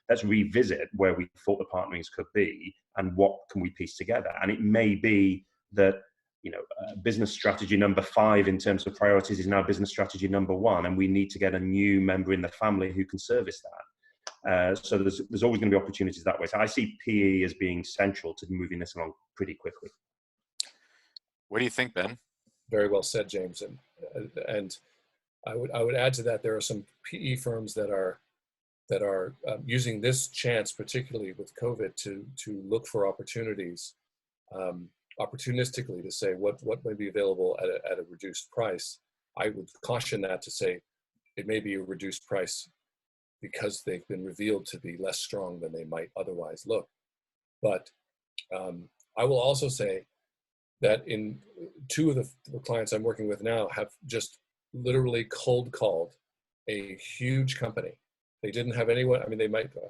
C: let's revisit where we thought the partnerings could be and what can we piece together. And it may be that business strategy number 5 in terms of priorities is now business strategy number 1, and we need to get a new member in the family who can service that. So there's always going to be opportunities that way. So I see PE as being central to moving this along pretty quickly.
A: What do you think, Ben?
B: Very well said, James. And I would add to that, there are some PE firms that are using this chance, particularly with COVID, to look for opportunities opportunistically to say what may be available at a reduced price, I would caution that to say it may be a reduced price because they've been revealed to be less strong than they might otherwise look. But I will also say that in two of the clients I'm working with now have just literally cold called a huge company. They didn't have anyone. I mean,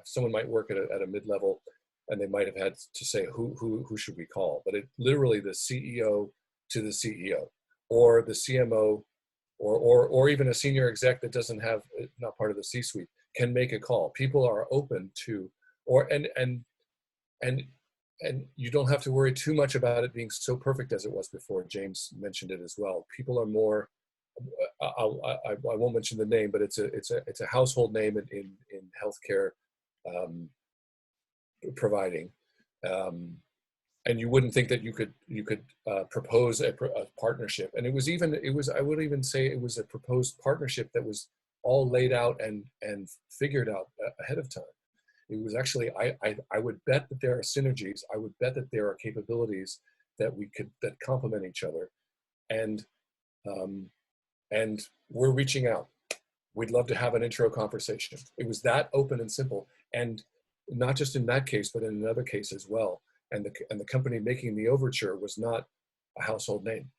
B: someone might work at a mid-level, and they might have had to say who should we call. But it literally the CEO to the CEO, or the CMO, or even a senior exec that doesn't have, not part of the C-suite, can make a call. People are open to, and you don't have to worry too much about it being so perfect as it was before. James mentioned it as well. People are more. I won't mention the name, but it's a household name in healthcare providing, and you wouldn't think that you could propose a partnership. And it was I would even say it was a proposed partnership that was all laid out and figured out ahead of time. It was actually, I would bet that there are synergies. I would bet that there are capabilities that complement each other, and we're reaching out. We'd love to have an intro conversation. It was that open and simple, and not just in that case, but in another case as well. And the company making the overture was not a household name,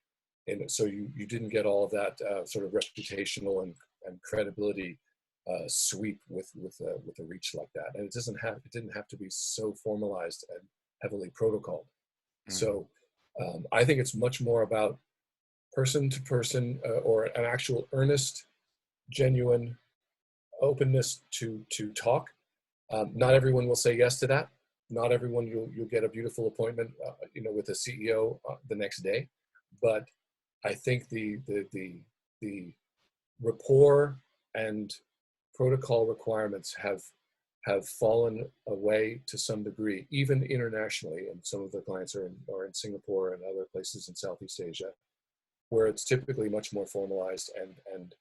B: and so you didn't get all of that sort of reputational and credibility sweep with a reach like that. And it didn't have to be so formalized and heavily protocoled. Mm-hmm. So I think it's much more about person to person, or an actual earnest, genuine openness to talk. Not everyone will say yes to that. Not everyone you'll get a beautiful appointment, with the CEO the next day. But I think the rapport and protocol requirements have fallen away to some degree, even internationally. And some of the clients are in Singapore and other places in Southeast Asia, where it's typically much more formalized and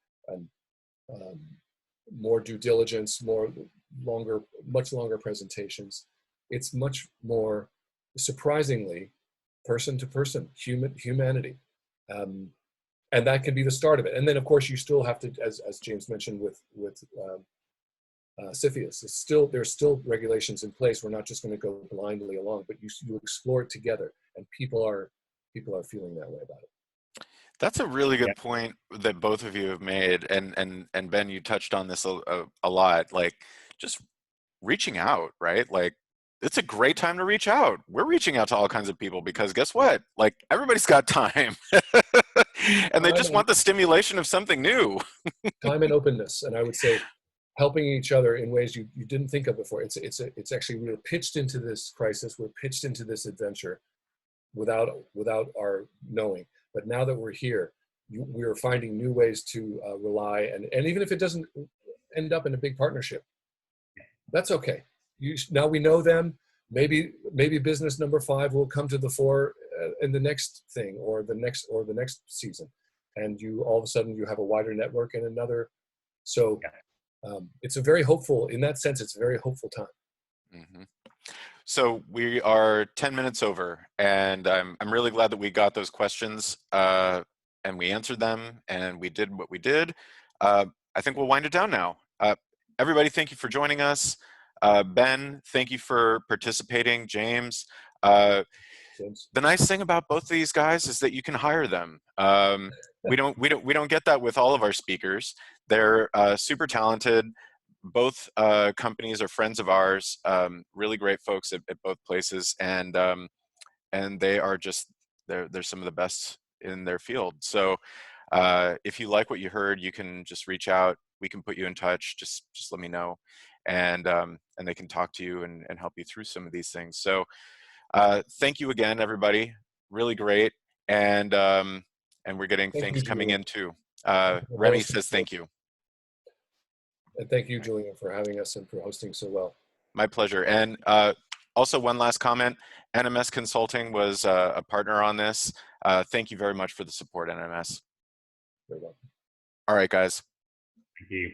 B: more due diligence, much longer presentations. It's much more, surprisingly, person to person, humanity. And that can be the start of it. And then, of course, you still have to, as James mentioned with CFIUS, there's still regulations in place. We're not just going to go blindly along, but you explore it together, and people are feeling that way about it.
A: That's a really good point that both of you have made, and Ben, you touched on this a lot. Like, just reaching out, right? Like, it's a great time to reach out. We're reaching out to all kinds of people because guess what? Like, everybody's got time, and they just want the stimulation of something new.
B: Time and openness, and I would say helping each other in ways you didn't think of before. It's actually, we were pitched into this crisis. We're pitched into this adventure without our knowing. But now that we're here, we are finding new ways to rely, and even if it doesn't end up in a big partnership, that's okay. Now we know them. Maybe business number 5 will come to the fore in the next thing, or the next season, and all of a sudden you have a wider network and another. So it's a very hopeful, in that sense, it's a very hopeful time.
A: Mm-hmm. So we are 10 minutes over, and I'm really glad that we got those questions and we answered them, and we did what we did. I think we'll wind it down now. Everybody, thank you for joining us. Ben, thank you for participating. James, the nice thing about both of these guys is that you can hire them. We don't get that with all of our speakers. They're super talented. Both companies are friends of ours, really great folks at both places, and they are they're some of the best in their field. So if you like what you heard, you can just reach out. We can put you in touch. Just let me know, and they can talk to you and help you through some of these things. So thank you again, everybody. Really great, and we're getting things coming in too. Remy says thank you.
B: And thank you, Julian, for having us and for hosting so well.
A: My pleasure. And also one last comment, NMS Consulting was a partner on this. Thank you very much for the support, NMS.
B: Very welcome.
A: All right, guys.
C: Thank you.